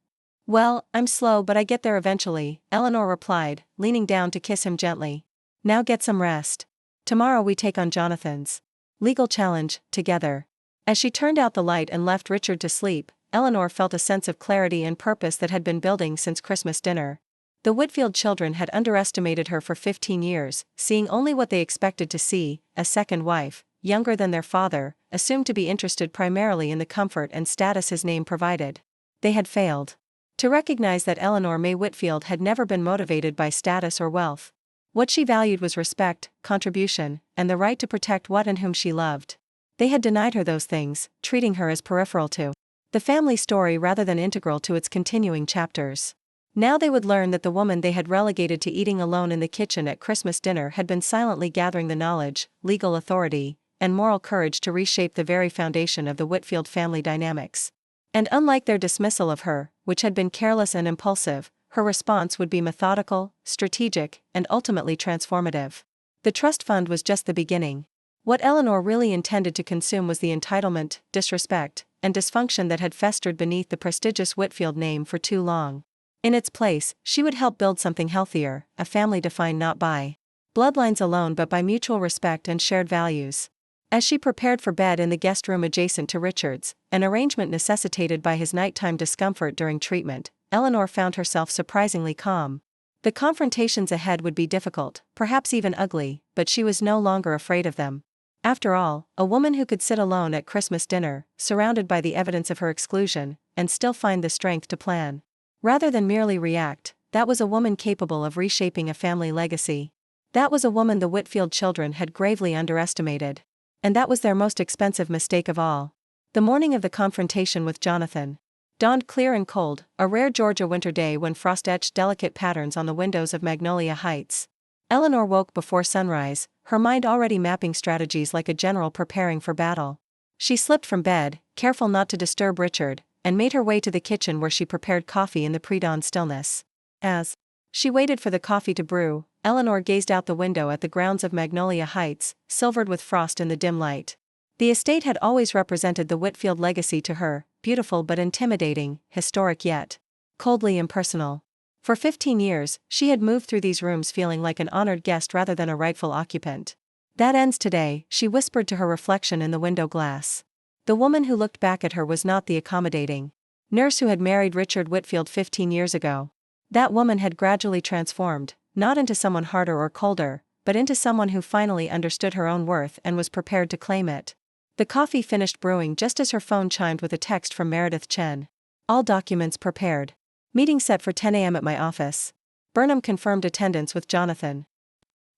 Well, I'm slow but I get there eventually, Eleanor replied, leaning down to kiss him gently. Now get some rest. Tomorrow we take on Jonathan's legal challenge, together. As she turned out the light and left Richard to sleep, Eleanor felt a sense of clarity and purpose that had been building since Christmas dinner. The Whitfield children had underestimated her for 15 years, seeing only what they expected to see, a second wife, younger than their father, assumed to be interested primarily in the comfort and status his name provided. They had failed to recognize that Eleanor Mae Whitfield had never been motivated by status or wealth. What she valued was respect, contribution, and the right to protect what and whom she loved. They had denied her those things, treating her as peripheral to the family story rather than integral to its continuing chapters. Now they would learn that the woman they had relegated to eating alone in the kitchen at Christmas dinner had been silently gathering the knowledge, legal authority, and moral courage to reshape the very foundation of the Whitfield family dynamics. And unlike their dismissal of her, which had been careless and impulsive, her response would be methodical, strategic, and ultimately transformative. The trust fund was just the beginning. What Eleanor really intended to consume was the entitlement, disrespect, and dysfunction that had festered beneath the prestigious Whitfield name for too long. In its place, she would help build something healthier, a family defined not by bloodlines alone but by mutual respect and shared values. As she prepared for bed in the guest room adjacent to Richard's, an arrangement necessitated by his nighttime discomfort during treatment, Eleanor found herself surprisingly calm. The confrontations ahead would be difficult, perhaps even ugly, but she was no longer afraid of them. After all, a woman who could sit alone at Christmas dinner, surrounded by the evidence of her exclusion, and still find the strength to plan rather than merely react, that was a woman capable of reshaping a family legacy. That was a woman the Whitfield children had gravely underestimated. And that was their most expensive mistake of all. The morning of the confrontation with Jonathan dawned clear and cold, a rare Georgia winter day when frost etched delicate patterns on the windows of Magnolia Heights. Eleanor woke before sunrise, her mind already mapping strategies like a general preparing for battle. She slipped from bed, careful not to disturb Richard, and made her way to the kitchen where she prepared coffee in the pre-dawn stillness. As she waited for the coffee to brew, Eleanor gazed out the window at the grounds of Magnolia Heights, silvered with frost in the dim light. The estate had always represented the Whitfield legacy to her, beautiful but intimidating, historic yet coldly impersonal. For 15 years, she had moved through these rooms feeling like an honored guest rather than a rightful occupant. That ends today, she whispered to her reflection in the window glass. The woman who looked back at her was not the accommodating nurse who had married Richard Whitfield 15 years ago. That woman had gradually transformed, not into someone harder or colder, but into someone who finally understood her own worth and was prepared to claim it. The coffee finished brewing just as her phone chimed with a text from Meredith Chen. All documents prepared. Meeting set for 10 a.m. at my office. Burnham confirmed attendance with Jonathan.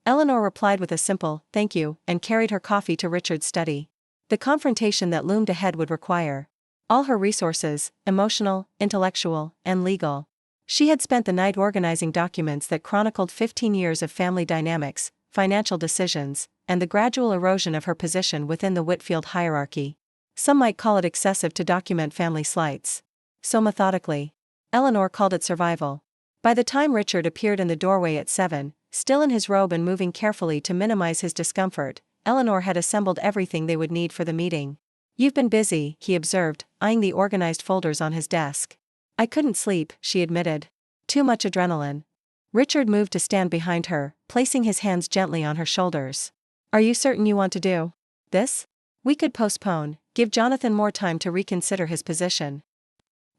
Eleanor replied with a simple, thank you, and carried her coffee to Richard's study. The confrontation that loomed ahead would require all her resources, emotional, intellectual, and legal. She had spent the night organizing documents that chronicled 15 years of family dynamics, financial decisions, and the gradual erosion of her position within the Whitfield hierarchy. Some might call it excessive to document family slights. So methodically. Eleanor called it survival. By the time Richard appeared in the doorway at 7, still in his robe and moving carefully to minimize his discomfort, Eleanor had assembled everything they would need for the meeting. You've been busy, he observed, eyeing the organized folders on his desk. I couldn't sleep, she admitted. Too much adrenaline. Richard moved to stand behind her, placing his hands gently on her shoulders. Are you certain you want to do this? We could postpone, give Jonathan more time to reconsider his position.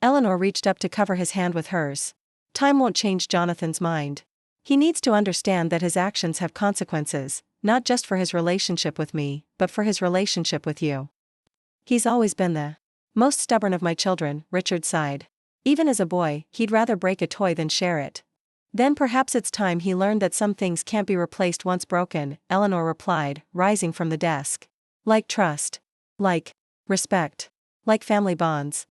Eleanor reached up to cover his hand with hers. Time won't change Jonathan's mind. He needs to understand that his actions have consequences, not just for his relationship with me, but for his relationship with you. He's always been the most stubborn of my children, Richard sighed. Even as a boy, he'd rather break a toy than share it. Then perhaps it's time he learned that some things can't be replaced once broken, Eleanor replied, rising from the desk. Like trust. Like respect. Like family bonds.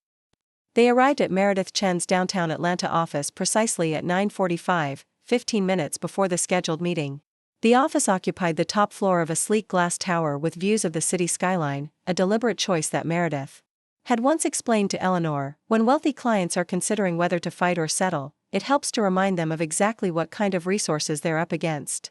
They arrived at Meredith Chen's downtown Atlanta office precisely at 9:45, 15 minutes before the scheduled meeting. The office occupied the top floor of a sleek glass tower with views of the city skyline, a deliberate choice that Meredith had once explained to Eleanor. When wealthy clients are considering whether to fight or settle, it helps to remind them of exactly what kind of resources they're up against.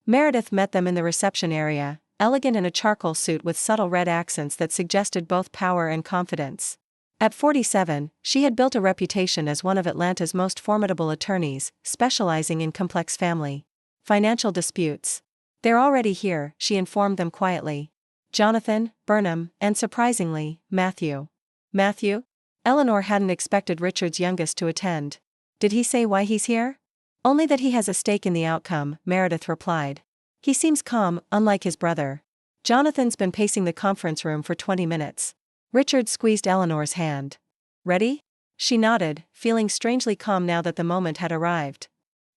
Meredith met them in the reception area, elegant in a charcoal suit with subtle red accents that suggested both power and confidence. At 47, she had built a reputation as one of Atlanta's most formidable attorneys, specializing in complex family financial disputes. They're already here, she informed them quietly. Jonathan, Burnham, and surprisingly, Matthew. Matthew? Eleanor hadn't expected Richard's youngest to attend. Did he say why he's here? Only that he has a stake in the outcome, Meredith replied. He seems calm, unlike his brother. Jonathan's been pacing the conference room for 20 minutes. Richard squeezed Eleanor's hand. Ready? She nodded, feeling strangely calm now that the moment had arrived.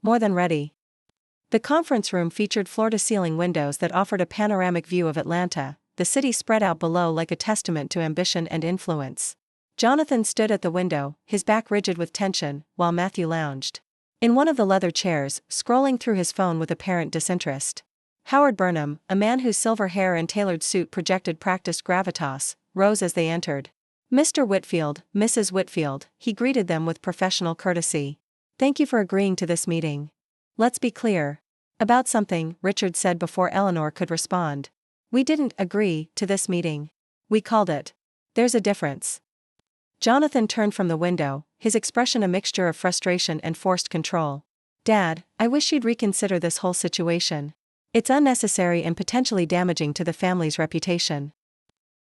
More than ready. The conference room featured floor-to-ceiling windows that offered a panoramic view of Atlanta, the city spread out below like a testament to ambition and influence. Jonathan stood at the window, his back rigid with tension, while Matthew lounged in one of the leather chairs, scrolling through his phone with apparent disinterest. Howard Burnham, a man whose silver hair and tailored suit projected practiced gravitas, rose as they entered. Mr. Whitfield, Mrs. Whitfield, he greeted them with professional courtesy. Thank you for agreeing to this meeting. Let's be clear. About something, Richard said before Eleanor could respond. We didn't agree to this meeting. We called it. There's a difference. Jonathan turned from the window, his expression a mixture of frustration and forced control. Dad, I wish you'd reconsider this whole situation. It's unnecessary and potentially damaging to the family's reputation.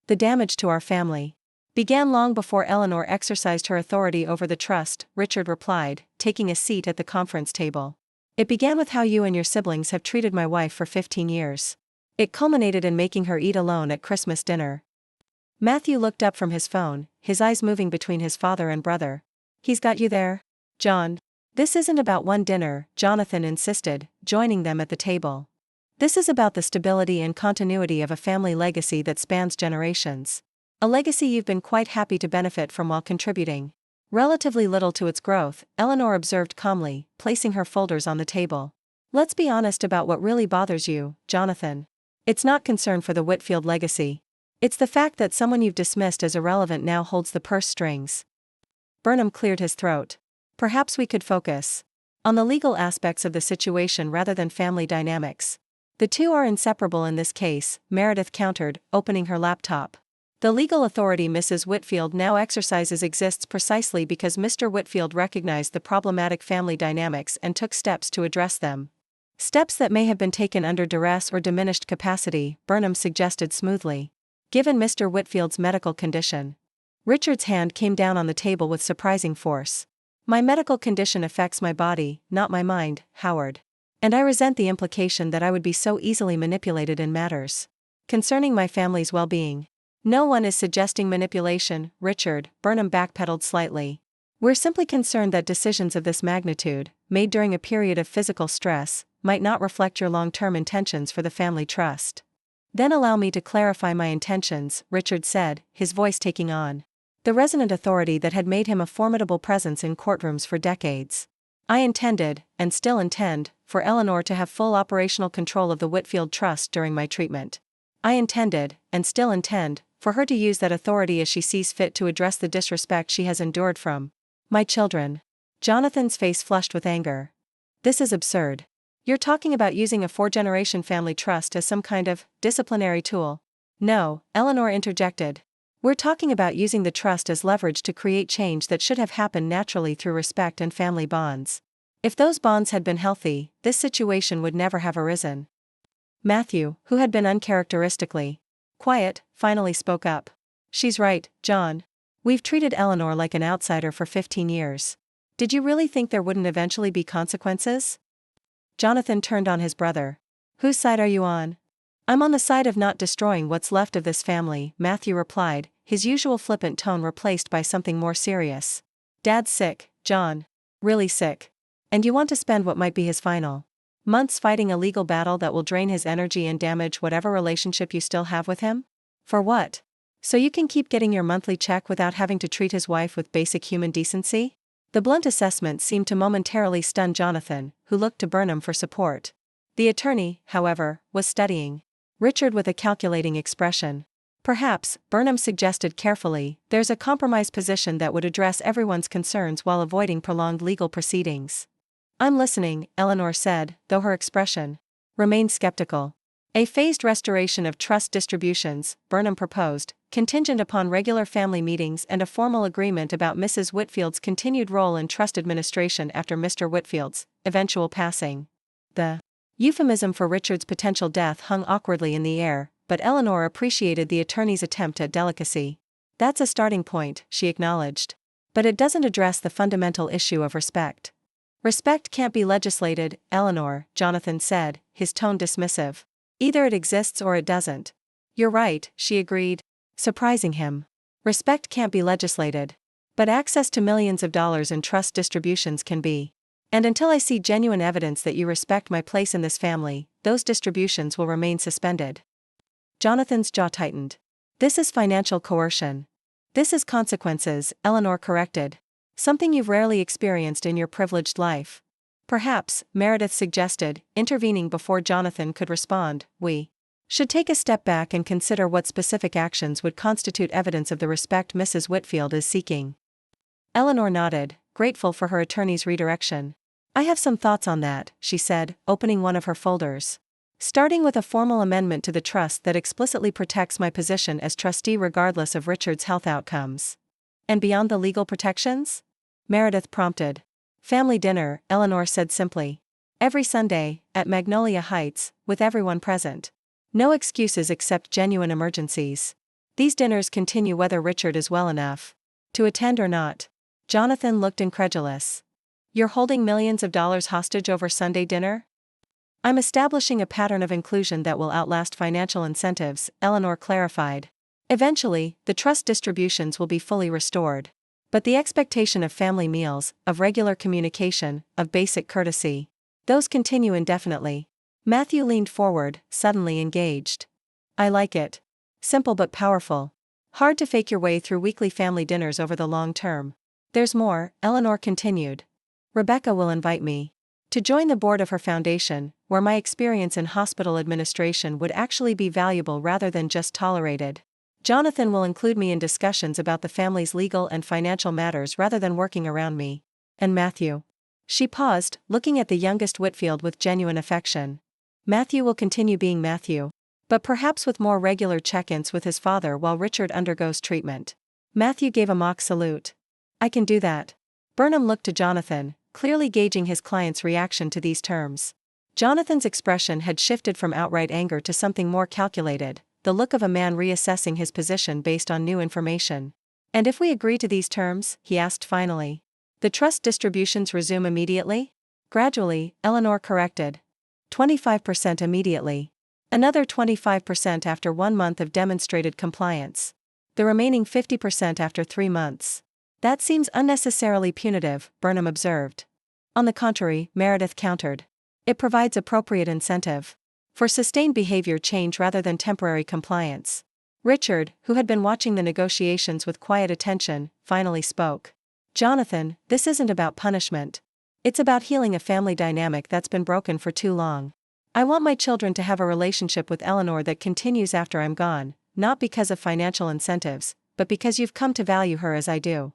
The damage to our family began long before Eleanor exercised her authority over the trust, Richard replied, taking a seat at the conference table. It began with how you and your siblings have treated my wife for 15 years. It culminated in making her eat alone at Christmas dinner. Matthew looked up from his phone, his eyes moving between his father and brother. He's got you there, John. This isn't about one dinner, Jonathan insisted, joining them at the table. This is about the stability and continuity of a family legacy that spans generations. A legacy you've been quite happy to benefit from while contributing relatively little to its growth, Eleanor observed calmly, placing her folders on the table. Let's be honest about what really bothers you, Jonathan. It's not concern for the Whitfield legacy. It's the fact that someone you've dismissed as irrelevant now holds the purse strings. Burnham cleared his throat. Perhaps we could focus on the legal aspects of the situation rather than family dynamics. The two are inseparable in this case, Meredith countered, opening her laptop. The legal authority Mrs. Whitfield now exercises exists precisely because Mr. Whitfield recognized the problematic family dynamics and took steps to address them. Steps that may have been taken under duress or diminished capacity, Burnham suggested smoothly. Given Mr. Whitfield's medical condition. Richard's hand came down on the table with surprising force. My medical condition affects my body, not my mind, Howard. And I resent the implication that I would be so easily manipulated in matters concerning my family's well-being. No one is suggesting manipulation, Richard, Burnham backpedaled slightly. We're simply concerned that decisions of this magnitude, made during a period of physical stress, might not reflect your long-term intentions for the family trust. Then allow me to clarify my intentions, Richard said, his voice taking on the resonant authority that had made him a formidable presence in courtrooms for decades. I intended, and still intend, for Eleanor to have full operational control of the Whitfield Trust during my treatment. I intended, and still intend, for her to use that authority as she sees fit to address the disrespect she has endured from my children. Jonathan's face flushed with anger. This is absurd. You're talking about using a four-generation family trust as some kind of disciplinary tool. No, Eleanor interjected. We're talking about using the trust as leverage to create change that should have happened naturally through respect and family bonds. If those bonds had been healthy, this situation would never have arisen. Matthew, who had been uncharacteristically quiet, finally spoke up. She's right, John. We've treated Eleanor like an outsider for 15 years. Did you really think there wouldn't eventually be consequences? Jonathan turned on his brother. Whose side are you on? I'm on the side of not destroying what's left of this family, Matthew replied, his usual flippant tone replaced by something more serious. Dad's sick, John. Really sick. And you want to spend what might be his final months fighting a legal battle that will drain his energy and damage whatever relationship you still have with him? For what? So you can keep getting your monthly check without having to treat his wife with basic human decency? The blunt assessment seemed to momentarily stun Jonathan, who looked to Burnham for support. The attorney, however, was studying Richard with a calculating expression. Perhaps, Burnham suggested carefully, there's a compromise position that would address everyone's concerns while avoiding prolonged legal proceedings. I'm listening, Eleanor said, though her expression remained skeptical. A phased restoration of trust distributions, Burnham proposed, contingent upon regular family meetings and a formal agreement about Mrs. Whitfield's continued role in trust administration after Mr. Whitfield's eventual passing. The euphemism for Richard's potential death hung awkwardly in the air, but Eleanor appreciated the attorney's attempt at delicacy. That's a starting point, she acknowledged. But it doesn't address the fundamental issue of respect. Respect can't be legislated, Eleanor, Jonathan said, his tone dismissive. Either it exists or it doesn't. You're right, she agreed, surprising him. Respect can't be legislated. But access to millions of dollars in trust distributions can be. And until I see genuine evidence that you respect my place in this family, those distributions will remain suspended. Jonathan's jaw tightened. This is financial coercion. This is consequences, Eleanor corrected. Something you've rarely experienced in your privileged life. Perhaps, Meredith suggested, intervening before Jonathan could respond, we should take a step back and consider what specific actions would constitute evidence of the respect Mrs. Whitfield is seeking. Eleanor nodded, grateful for her attorney's redirection. I have some thoughts on that, she said, opening one of her folders. Starting with a formal amendment to the trust that explicitly protects my position as trustee regardless of Richard's health outcomes. And beyond the legal protections? Meredith prompted. Family dinner, Eleanor said simply. Every Sunday, at Magnolia Heights, with everyone present. No excuses except genuine emergencies. These dinners continue whether Richard is well enough to attend or not. Jonathan looked incredulous. You're holding millions of dollars hostage over Sunday dinner? I'm establishing a pattern of inclusion that will outlast financial incentives, Eleanor clarified. Eventually, the trust distributions will be fully restored. But the expectation of family meals, of regular communication, of basic courtesy, those continue indefinitely. Matthew leaned forward, suddenly engaged. I like it. Simple but powerful. Hard to fake your way through weekly family dinners over the long term. There's more, Eleanor continued. Rebecca will invite me to join the board of her foundation, where my experience in hospital administration would actually be valuable rather than just tolerated. Jonathan will include me in discussions about the family's legal and financial matters rather than working around me. And Matthew. She paused, looking at the youngest Whitfield with genuine affection. Matthew will continue being Matthew, but perhaps with more regular check-ins with his father while Richard undergoes treatment. Matthew gave a mock salute. I can do that. Burnham looked to Jonathan, clearly gauging his client's reaction to these terms. Jonathan's expression had shifted from outright anger to something more calculated, the look of a man reassessing his position based on new information. And if we agree to these terms, he asked finally, the trust distributions resume immediately? Gradually, Eleanor corrected. 25% immediately. Another 25% after 1 month of demonstrated compliance. The remaining 50% after 3 months. That seems unnecessarily punitive, Burnham observed. On the contrary, Meredith countered. It provides appropriate incentive for sustained behavior change rather than temporary compliance. Richard, who had been watching the negotiations with quiet attention, finally spoke. Jonathan, this isn't about punishment. It's about healing a family dynamic that's been broken for too long. I want my children to have a relationship with Eleanor that continues after I'm gone, not because of financial incentives, but because you've come to value her as I do.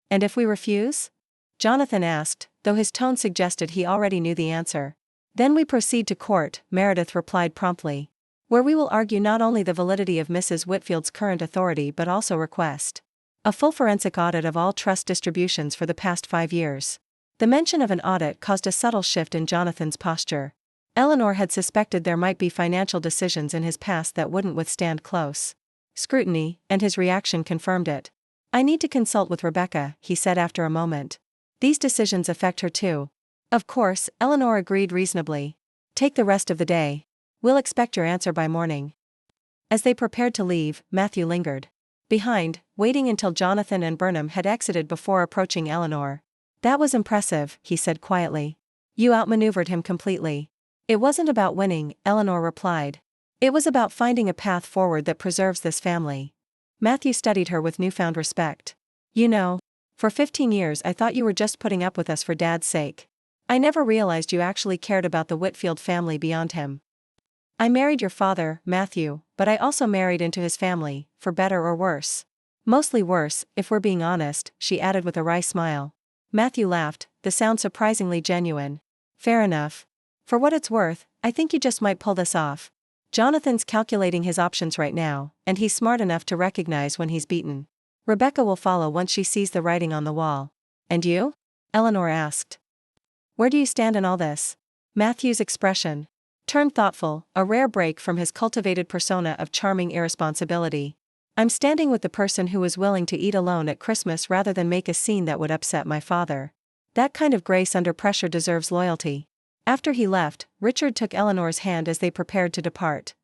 And if we refuse? Jonathan asked, though his tone suggested he already knew the answer. Then we proceed to court, Meredith replied promptly. Where we will argue not only the validity of Mrs. Whitfield's current authority but also request a full forensic audit of all trust distributions for the past 5 years. The mention of an audit caused a subtle shift in Jonathan's posture. Eleanor had suspected there might be financial decisions in his past that wouldn't withstand close scrutiny, and his reaction confirmed it. I need to consult with Rebecca, he said after a moment. These decisions affect her too. Of course, Eleanor agreed reasonably. Take the rest of the day. We'll expect your answer by morning. As they prepared to leave, Matthew lingered behind, waiting until Jonathan and Burnham had exited before approaching Eleanor. That was impressive, he said quietly. You outmaneuvered him completely. It wasn't about winning, Eleanor replied. It was about finding a path forward that preserves this family. Matthew studied her with newfound respect. You know, for 15 years I thought you were just putting up with us for Dad's sake. I never realized you actually cared about the Whitfield family beyond him. I married your father, Matthew, but I also married into his family, for better or worse. Mostly worse, if we're being honest, she added with a wry smile. Matthew laughed, the sound surprisingly genuine. Fair enough. For what it's worth, I think you just might pull this off. Jonathan's calculating his options right now, and he's smart enough to recognize when he's beaten. Rebecca will follow once she sees the writing on the wall. And you? Eleanor asked. Where do you stand in all this? Matthew's expression turned thoughtful, a rare break from his cultivated persona of charming irresponsibility. I'm standing with the person who was willing to eat alone at Christmas rather than make a scene that would upset my father. That kind of grace under pressure deserves loyalty. After he left, Richard took Eleanor's hand as they prepared to depart.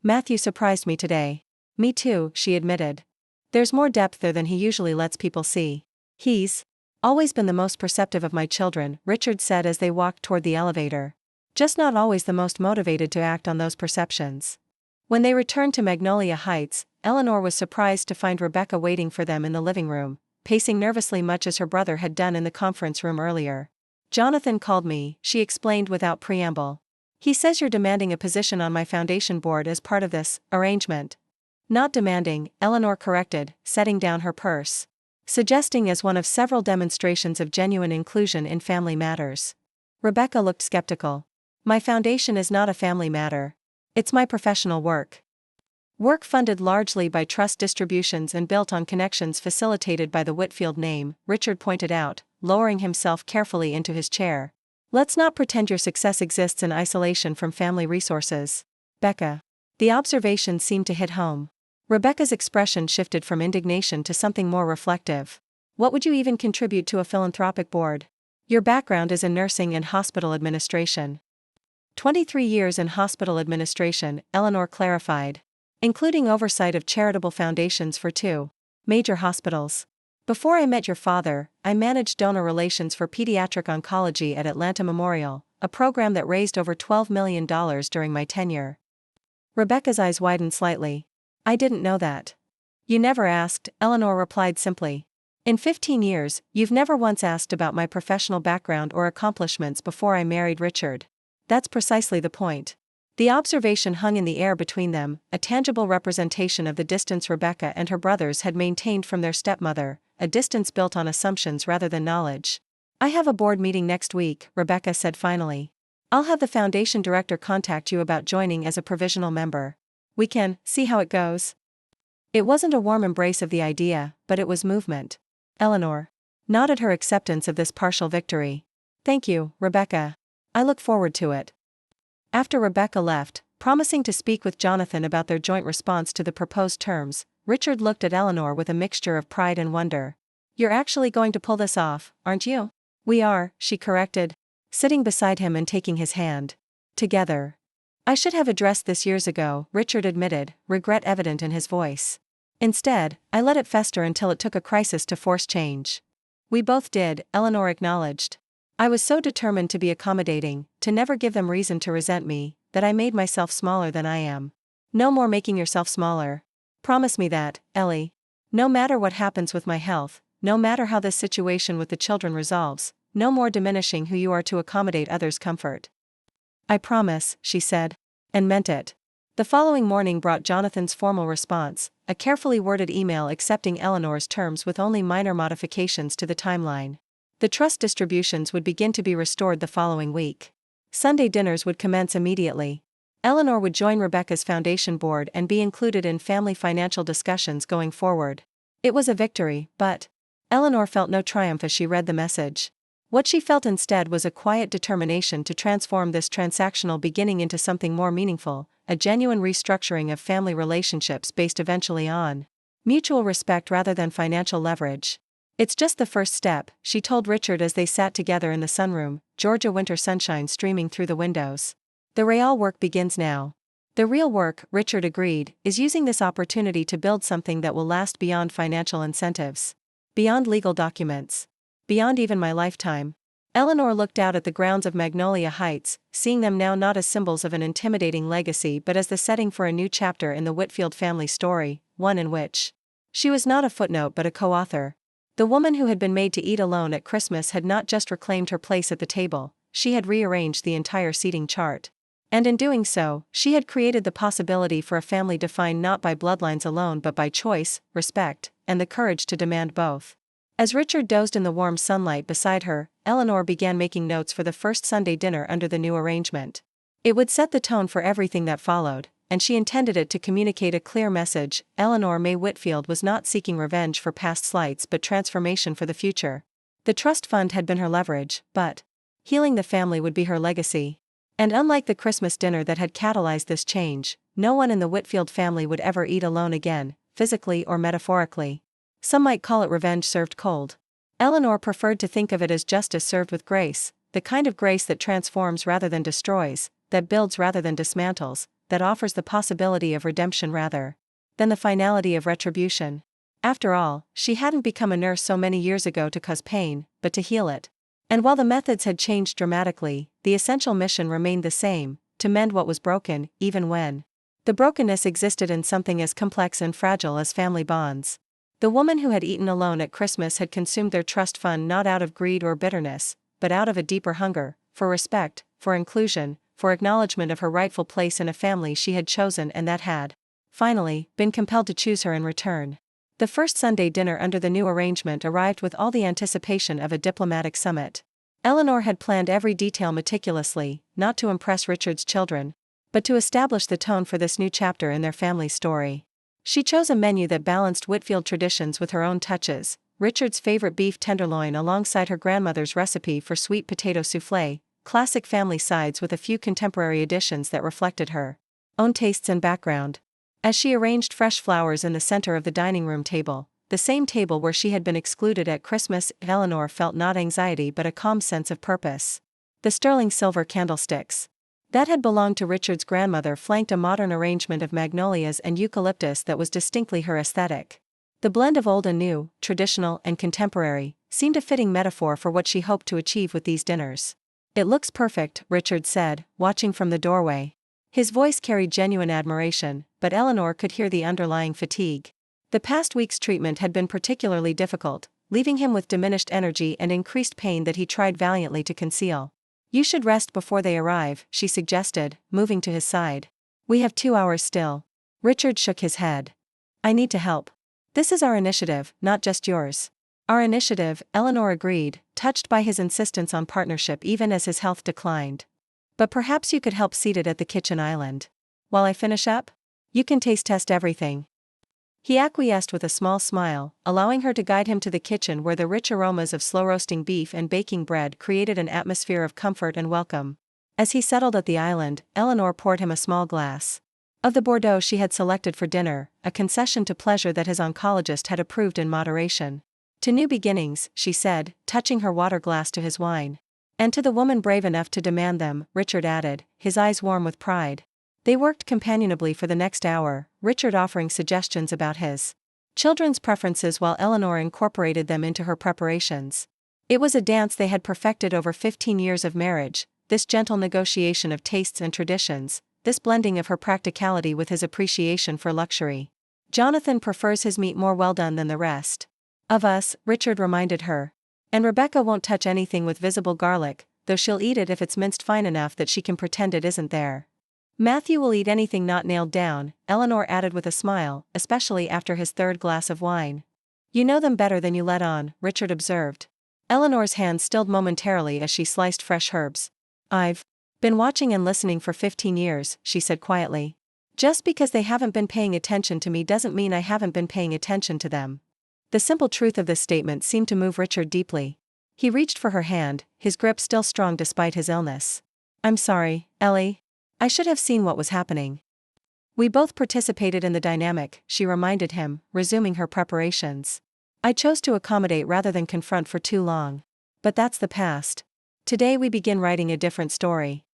Matthew surprised me today. Me too, she admitted. There's more depth there than he usually lets people see. He's always been the most perceptive of my children, Richard said as they walked toward the elevator. Just not always the most motivated to act on those perceptions. When they returned to Magnolia Heights, Eleanor was surprised to find Rebecca waiting for them in the living room, pacing nervously much as her brother had done in the conference room earlier. Jonathan called me, she explained without preamble. He says you're demanding a position on my foundation board as part of this arrangement. Not demanding, Eleanor corrected, setting down her purse. Suggesting as one of several demonstrations of genuine inclusion in family matters. Rebecca looked skeptical. My foundation is not a family matter. It's my professional work. Work funded largely by trust distributions and built on connections facilitated by the Whitfield name, Richard pointed out, lowering himself carefully into his chair. Let's not pretend your success exists in isolation from family resources. Becca. The observation seemed to hit home. Rebecca's expression shifted from indignation to something more reflective. What would you even contribute to a philanthropic board? Your background is in nursing and hospital administration. 23 years in hospital administration, Eleanor clarified. Including oversight of charitable foundations for 2 major hospitals. Before I met your father, I managed donor relations for pediatric oncology at Atlanta Memorial, a program that raised over $12 million during my tenure. Rebecca's eyes widened slightly. I didn't know that. You never asked, Eleanor replied simply. In 15 years, you've never once asked about my professional background or accomplishments before I married Richard. That's precisely the point. The observation hung in the air between them, a tangible representation of the distance Rebecca and her brothers had maintained from their stepmother, a distance built on assumptions rather than knowledge. I have a board meeting next week, Rebecca said finally. I'll have the foundation director contact you about joining as a provisional member. We can see how it goes. It wasn't a warm embrace of the idea, but it was movement. Eleanor nodded her acceptance of this partial victory. Thank you, Rebecca. I look forward to it. After Rebecca left, promising to speak with Jonathan about their joint response to the proposed terms, Richard looked at Eleanor with a mixture of pride and wonder. You're actually going to pull this off, aren't you? We are, she corrected, sitting beside him and taking his hand. Together. I should have addressed this years ago, Richard admitted, regret evident in his voice. Instead, I let it fester until it took a crisis to force change. We both did, Eleanor acknowledged. I was so determined to be accommodating, to never give them reason to resent me, that I made myself smaller than I am. No more making yourself smaller. Promise me that, Ellie. No matter what happens with my health, no matter how this situation with the children resolves, no more diminishing who you are to accommodate others' comfort. I promise, she said. And meant it. The following morning brought Jonathan's formal response, a carefully worded email accepting Eleanor's terms with only minor modifications to the timeline. The trust distributions would begin to be restored the following week. Sunday dinners would commence immediately. Eleanor would join Rebecca's foundation board and be included in family financial discussions going forward. It was a victory, but Eleanor felt no triumph as she read the message. What she felt instead was a quiet determination to transform this transactional beginning into something more meaningful, a genuine restructuring of family relationships based eventually on mutual respect rather than financial leverage. It's just the first step, she told Richard as they sat together in the sunroom, Georgia winter sunshine streaming through the windows. The real work begins now. The real work, Richard agreed, is using this opportunity to build something that will last beyond financial incentives. Beyond legal documents. Beyond even my lifetime. Eleanor looked out at the grounds of Magnolia Heights, seeing them now not as symbols of an intimidating legacy but as the setting for a new chapter in the Whitfield family story, one in which she was not a footnote but a co-author. The woman who had been made to eat alone at Christmas had not just reclaimed her place at the table, she had rearranged the entire seating chart. And in doing so, she had created the possibility for a family defined not by bloodlines alone but by choice, respect, and the courage to demand both. As Richard dozed in the warm sunlight beside her, Eleanor began making notes for the first Sunday dinner under the new arrangement. It would set the tone for everything that followed, and she intended it to communicate a clear message. Eleanor Mae Whitfield was not seeking revenge for past slights but transformation for the future. The trust fund had been her leverage, but healing the family would be her legacy. And unlike the Christmas dinner that had catalyzed this change, no one in the Whitfield family would ever eat alone again, physically or metaphorically. Some might call it revenge served cold. Eleanor preferred to think of it as justice served with grace, the kind of grace that transforms rather than destroys, that builds rather than dismantles, that offers the possibility of redemption rather than the finality of retribution. After all, she hadn't become a nurse so many years ago to cause pain, but to heal it. And while the methods had changed dramatically, the essential mission remained the same, to mend what was broken, even when the brokenness existed in something as complex and fragile as family bonds. The woman who had eaten alone at Christmas had consumed their trust fund not out of greed or bitterness, but out of a deeper hunger, for respect, for inclusion, for acknowledgement of her rightful place in a family she had chosen and that had, finally, been compelled to choose her in return. The first Sunday dinner under the new arrangement arrived with all the anticipation of a diplomatic summit. Eleanor had planned every detail meticulously, not to impress Richard's children, but to establish the tone for this new chapter in their family's story. She chose a menu that balanced Whitfield traditions with her own touches, Richard's favorite beef tenderloin alongside her grandmother's recipe for sweet potato soufflé, classic family sides with a few contemporary additions that reflected her own tastes and background. As she arranged fresh flowers in the center of the dining room table, the same table where she had been excluded at Christmas, Eleanor felt not anxiety but a calm sense of purpose. The sterling silver candlesticks that had belonged to Richard's grandmother flanked a modern arrangement of magnolias and eucalyptus that was distinctly her aesthetic. The blend of old and new, traditional and contemporary, seemed a fitting metaphor for what she hoped to achieve with these dinners. It looks perfect, Richard said, watching from the doorway. His voice carried genuine admiration, but Eleanor could hear the underlying fatigue. The past week's treatment had been particularly difficult, leaving him with diminished energy and increased pain that he tried valiantly to conceal. You should rest before they arrive, she suggested, moving to his side. We have 2 hours still. Richard shook his head. I need to help. This is our initiative, not just yours. Our initiative, Eleanor agreed, touched by his insistence on partnership even as his health declined. But perhaps you could help seated at the kitchen island. While I finish up? You can taste test everything. He acquiesced with a small smile, allowing her to guide him to the kitchen where the rich aromas of slow-roasting beef and baking bread created an atmosphere of comfort and welcome. As he settled at the island, Eleanor poured him a small glass of the Bordeaux she had selected for dinner, a concession to pleasure that his oncologist had approved in moderation. To new beginnings, she said, touching her water glass to his wine. And to the woman brave enough to demand them, Richard added, his eyes warm with pride. They worked companionably for the next hour, Richard offering suggestions about his children's preferences while Eleanor incorporated them into her preparations. It was a dance they had perfected over 15 years of marriage, this gentle negotiation of tastes and traditions, this blending of her practicality with his appreciation for luxury. Jonathan prefers his meat more well done than the rest of us, Richard reminded her. And Rebecca won't touch anything with visible garlic, though she'll eat it if it's minced fine enough that she can pretend it isn't there. Matthew will eat anything not nailed down, Eleanor added with a smile, especially after his 3rd glass of wine. You know them better than you let on, Richard observed. Eleanor's hand stilled momentarily as she sliced fresh herbs. I've been watching and listening for 15 years, she said quietly. Just because they haven't been paying attention to me doesn't mean I haven't been paying attention to them. The simple truth of this statement seemed to move Richard deeply. He reached for her hand, his grip still strong despite his illness. I'm sorry, Ellie. I should have seen what was happening. We both participated in the dynamic, she reminded him, resuming her preparations. I chose to accommodate rather than confront for too long. But that's the past. Today we begin writing a different story.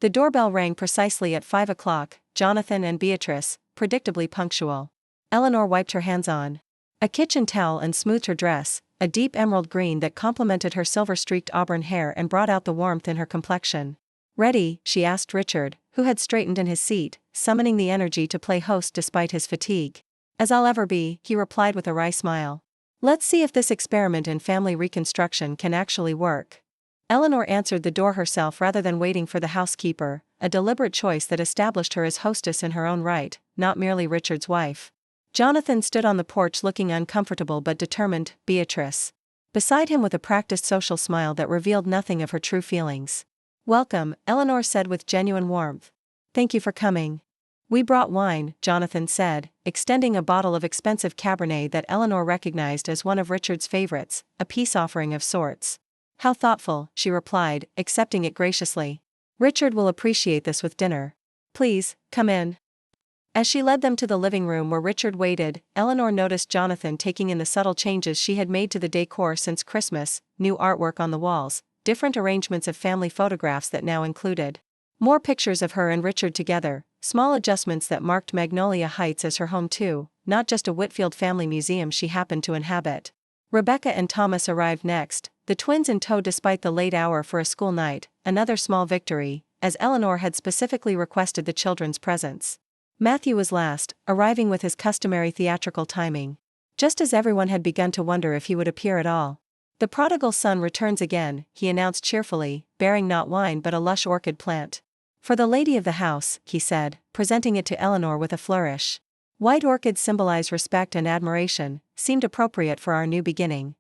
The doorbell rang precisely at 5 o'clock, Jonathan and Beatrice, predictably punctual. Eleanor wiped her hands on a kitchen towel and smoothed her dress, a deep emerald green that complemented her silver-streaked auburn hair and brought out the warmth in her complexion. Ready? She asked Richard, who had straightened in his seat, summoning the energy to play host despite his fatigue. As I'll ever be, he replied with a wry smile. Let's see if this experiment in family reconstruction can actually work. Eleanor answered the door herself rather than waiting for the housekeeper, a deliberate choice that established her as hostess in her own right, not merely Richard's wife. Jonathan stood on the porch looking uncomfortable but determined, Beatrice beside him with a practiced social smile that revealed nothing of her true feelings. Welcome, Eleanor said with genuine warmth. Thank you for coming. We brought wine, Jonathan said, extending a bottle of expensive Cabernet that Eleanor recognized as one of Richard's favorites, a peace offering of sorts. How thoughtful, she replied, accepting it graciously. Richard will appreciate this with dinner. Please, come in. As she led them to the living room where Richard waited, Eleanor noticed Jonathan taking in the subtle changes she had made to the decor since Christmas, new artwork on the walls, different arrangements of family photographs that now included more pictures of her and Richard together, small adjustments that marked Magnolia Heights as her home too, not just a Whitfield family museum she happened to inhabit. Rebecca and Thomas arrived next, the twins in tow despite the late hour for a school night, another small victory, as Eleanor had specifically requested the children's presence. Matthew was last, arriving with his customary theatrical timing. Just as everyone had begun to wonder if he would appear at all. The prodigal son returns again, he announced cheerfully, bearing not wine but a lush orchid plant. For the lady of the house, he said, presenting it to Eleanor with a flourish. White orchids symbolize respect and admiration, seemed appropriate for our new beginning.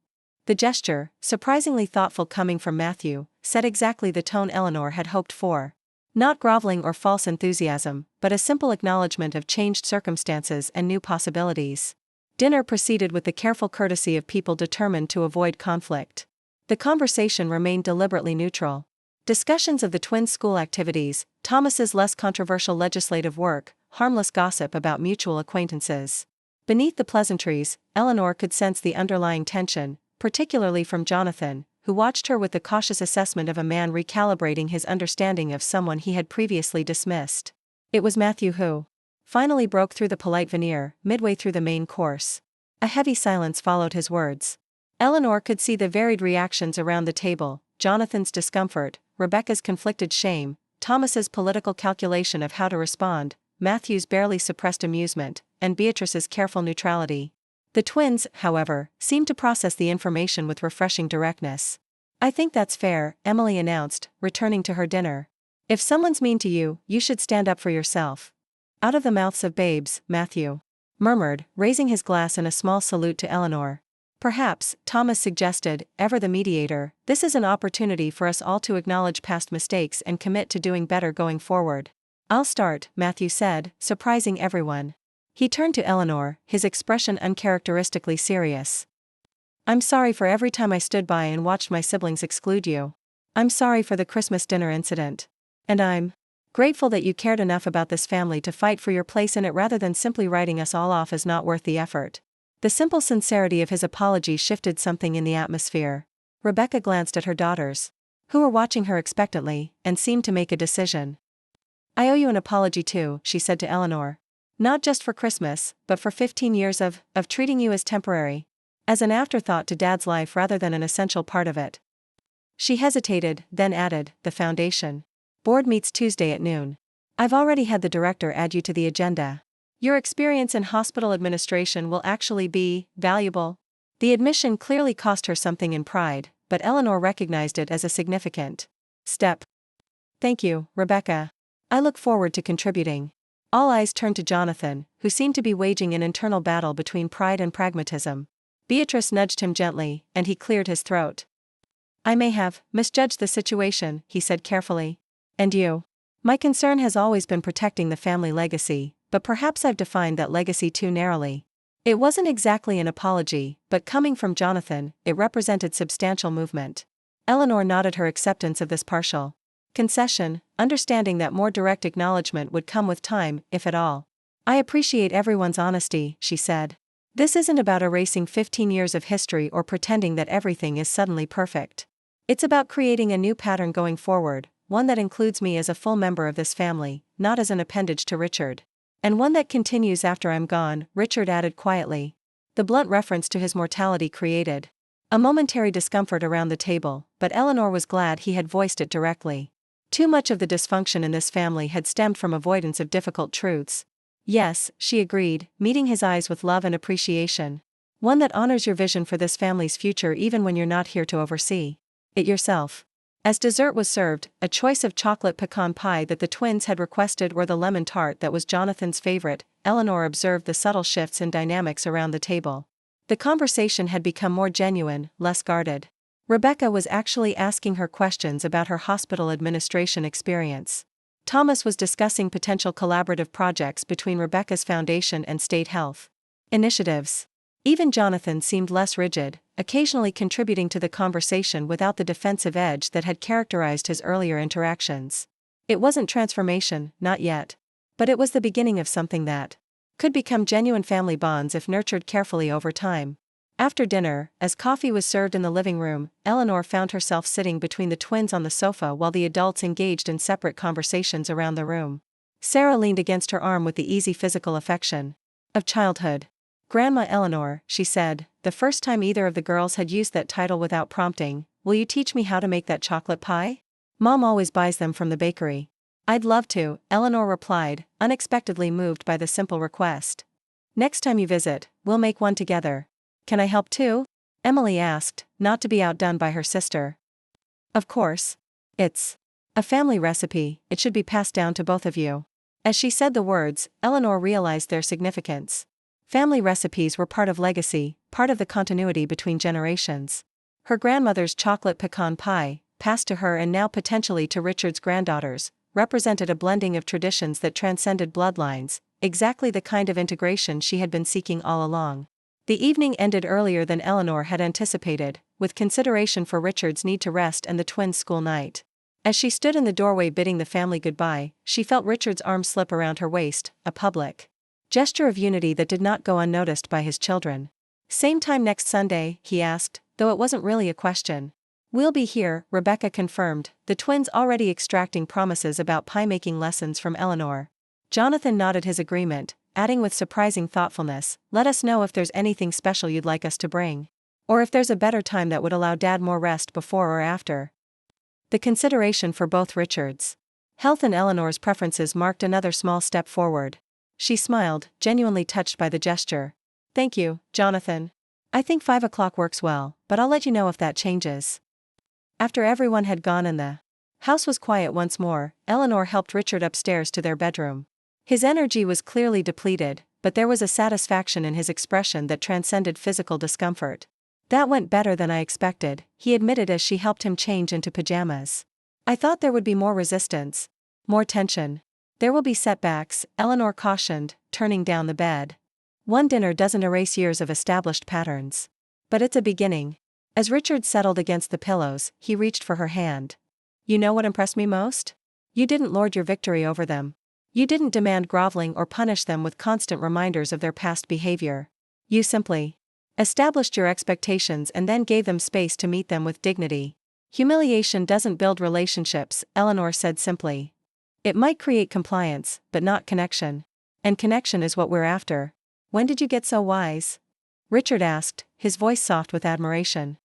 The gesture, surprisingly thoughtful coming from Matthew, set exactly the tone Eleanor had hoped for. Not groveling or false enthusiasm, but a simple acknowledgement of changed circumstances and new possibilities. Dinner proceeded with the careful courtesy of people determined to avoid conflict. The conversation remained deliberately neutral. Discussions of the twins' school activities, Thomas's less controversial legislative work, harmless gossip about mutual acquaintances. Beneath the pleasantries, Eleanor could sense the underlying tension, particularly from Jonathan, who watched her with the cautious assessment of a man recalibrating his understanding of someone he had previously dismissed. It was Matthew who finally broke through the polite veneer, midway through the main course. A heavy silence followed his words. Eleanor could see the varied reactions around the table, Jonathan's discomfort, Rebecca's conflicted shame, Thomas's political calculation of how to respond, Matthew's barely suppressed amusement, and Beatrice's careful neutrality. The twins, however, seemed to process the information with refreshing directness. "I think that's fair," Emily announced, returning to her dinner. "If someone's mean to you, you should stand up for yourself." "Out of the mouths of babes," Matthew murmured, raising his glass in a small salute to Eleanor. "Perhaps," Thomas suggested, ever the mediator, "this is an opportunity for us all to acknowledge past mistakes and commit to doing better going forward." "I'll start," Matthew said, surprising everyone. He turned to Eleanor, his expression uncharacteristically serious. "I'm sorry for every time I stood by and watched my siblings exclude you. I'm sorry for the Christmas dinner incident. And I'm grateful that you cared enough about this family to fight for your place in it rather than simply writing us all off as not worth the effort." The simple sincerity of his apology shifted something in the atmosphere. Rebecca glanced at her daughters, who were watching her expectantly, and seemed to make a decision. "I owe you an apology too," she said to Eleanor. "Not just for Christmas, but for 15 years of treating you as temporary. As an afterthought to Dad's life rather than an essential part of it." She hesitated, then added, "The foundation board meets Tuesday at noon. I've already had the director add you to the agenda. Your experience in hospital administration will actually be valuable." The admission clearly cost her something in pride, but Eleanor recognized it as a significant step. "Thank you, Rebecca. I look forward to contributing." All eyes turned to Jonathan, who seemed to be waging an internal battle between pride and pragmatism. Beatrice nudged him gently, and he cleared his throat. "I may have misjudged the situation," he said carefully. "And you? My concern has always been protecting the family legacy, but perhaps I've defined that legacy too narrowly." It wasn't exactly an apology, but coming from Jonathan, it represented substantial movement. Eleanor nodded her acceptance of this partial concession, understanding that more direct acknowledgement would come with time, if at all. "I appreciate everyone's honesty," she said. "This isn't about erasing 15 years of history or pretending that everything is suddenly perfect. It's about creating a new pattern going forward, one that includes me as a full member of this family, not as an appendage to Richard. And one that continues after I'm gone," Richard added quietly. The blunt reference to his mortality created a momentary discomfort around the table, but Eleanor was glad he had voiced it directly. Too much of the dysfunction in this family had stemmed from avoidance of difficult truths. "Yes," she agreed, meeting his eyes with love and appreciation. "One that honors your vision for this family's future even when you're not here to oversee it yourself." As dessert was served, a choice of chocolate pecan pie that the twins had requested or the lemon tart that was Jonathan's favorite, Eleanor observed the subtle shifts in dynamics around the table. The conversation had become more genuine, less guarded. Rebecca was actually asking her questions about her hospital administration experience. Thomas was discussing potential collaborative projects between Rebecca's foundation and state health initiatives. Even Jonathan seemed less rigid, occasionally contributing to the conversation without the defensive edge that had characterized his earlier interactions. It wasn't transformation, not yet. But it was the beginning of something that could become genuine family bonds if nurtured carefully over time. After dinner, as coffee was served in the living room, Eleanor found herself sitting between the twins on the sofa while the adults engaged in separate conversations around the room. Sarah leaned against her arm with the easy physical affection of childhood. "Grandma Eleanor," she said, the first time either of the girls had used that title without prompting, "will you teach me how to make that chocolate pie? Mom always buys them from the bakery." "I'd love to," Eleanor replied, unexpectedly moved by the simple request. "Next time you visit, we'll make one together." "Can I help too?" Emily asked, not to be outdone by her sister. "Of course. It's a family recipe, it should be passed down to both of you." As she said the words, Eleanor realized their significance. Family recipes were part of legacy, part of the continuity between generations. Her grandmother's chocolate pecan pie, passed to her and now potentially to Richard's granddaughters, represented a blending of traditions that transcended bloodlines, exactly the kind of integration she had been seeking all along. The evening ended earlier than Eleanor had anticipated, with consideration for Richard's need to rest and the twins' school night. As she stood in the doorway bidding the family goodbye, she felt Richard's arm slip around her waist, a public gesture of unity that did not go unnoticed by his children. "Same time next Sunday?" he asked, though it wasn't really a question. "We'll be here," Rebecca confirmed, the twins already extracting promises about pie-making lessons from Eleanor. Jonathan nodded his agreement, adding with surprising thoughtfulness, "Let us know if there's anything special you'd like us to bring. Or if there's a better time that would allow Dad more rest before or after." The consideration for both Richards Health and Eleanor's preferences marked another small step forward. She smiled, genuinely touched by the gesture. Thank you, Jonathan. I think 5 o'clock works well, but I'll let you know if that changes. After everyone had gone and the house was quiet once more, Eleanor helped Richard upstairs to their bedroom. His energy was clearly depleted, but there was a satisfaction in his expression that transcended physical discomfort. That went better than I expected, he admitted as she helped him change into pajamas. I thought there would be more resistance. More tension. There will be setbacks, Eleanor cautioned, turning down the bed. One dinner doesn't erase years of established patterns. But it's a beginning. As Richard settled against the pillows, he reached for her hand. You know what impressed me most? You didn't lord your victory over them. You didn't demand groveling or punish them with constant reminders of their past behavior. You simply established your expectations and then gave them space to meet them with dignity. Humiliation doesn't build relationships, Eleanor said simply. It might create compliance, but not connection. And connection is what we're after. When did you get so wise? Richard asked, his voice soft with admiration.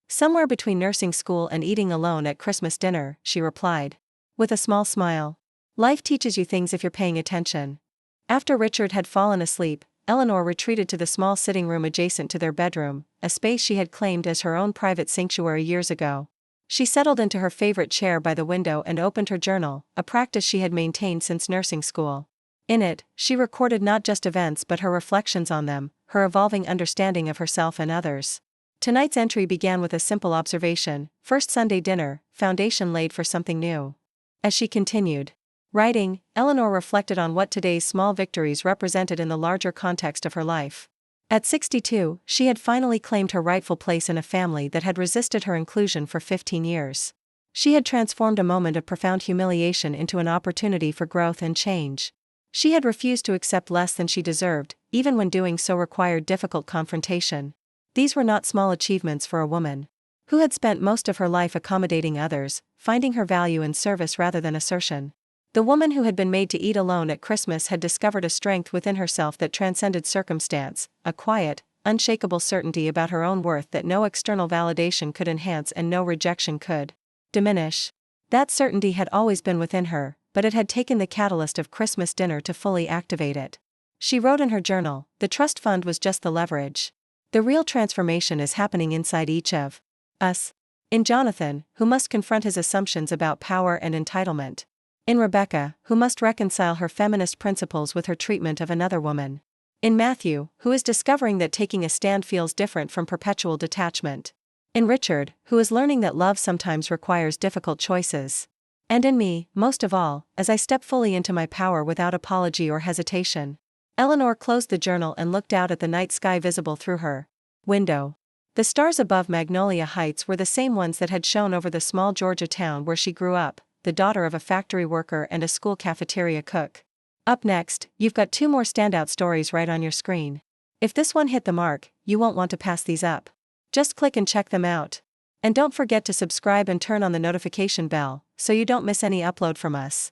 Somewhere between nursing school and eating alone at Christmas dinner, she replied. With a small smile. Life teaches you things if you're paying attention. After Richard had fallen asleep, Eleanor retreated to the small sitting room adjacent to their bedroom, a space she had claimed as her own private sanctuary years ago. She settled into her favorite chair by the window and opened her journal, a practice she had maintained since nursing school. In it, she recorded not just events but her reflections on them, her evolving understanding of herself and others. Tonight's entry began with a simple observation: first Sunday dinner, foundation laid for something new. As she continued writing, Eleanor reflected on what today's small victories represented in the larger context of her life. At 62, she had finally claimed her rightful place in a family that had resisted her inclusion for 15 years. She had transformed a moment of profound humiliation into an opportunity for growth and change. She had refused to accept less than she deserved, even when doing so required difficult confrontation. These were not small achievements for a woman who had spent most of her life accommodating others, finding her value in service rather than assertion. The woman who had been made to eat alone at Christmas had discovered a strength within herself that transcended circumstance, a quiet, unshakable certainty about her own worth that no external validation could enhance and no rejection could diminish. That certainty had always been within her, but it had taken the catalyst of Christmas dinner to fully activate it. She wrote in her journal, the trust fund was just the leverage. The real transformation is happening inside each of us. In Jonathan, who must confront his assumptions about power and entitlement. In Rebecca, who must reconcile her feminist principles with her treatment of another woman. In Matthew, who is discovering that taking a stand feels different from perpetual detachment. In Richard, who is learning that love sometimes requires difficult choices. And in me, most of all, as I step fully into my power without apology or hesitation. Eleanor closed the journal and looked out at the night sky visible through her window. The stars above Magnolia Heights were the same ones that had shone over the small Georgia town where she grew up, the daughter of a factory worker and a school cafeteria cook. Up next, you've got 2 more standout stories right on your screen. If this one hit the mark, you won't want to pass these up. Just click and check them out. And don't forget to subscribe and turn on the notification bell, so you don't miss any upload from us.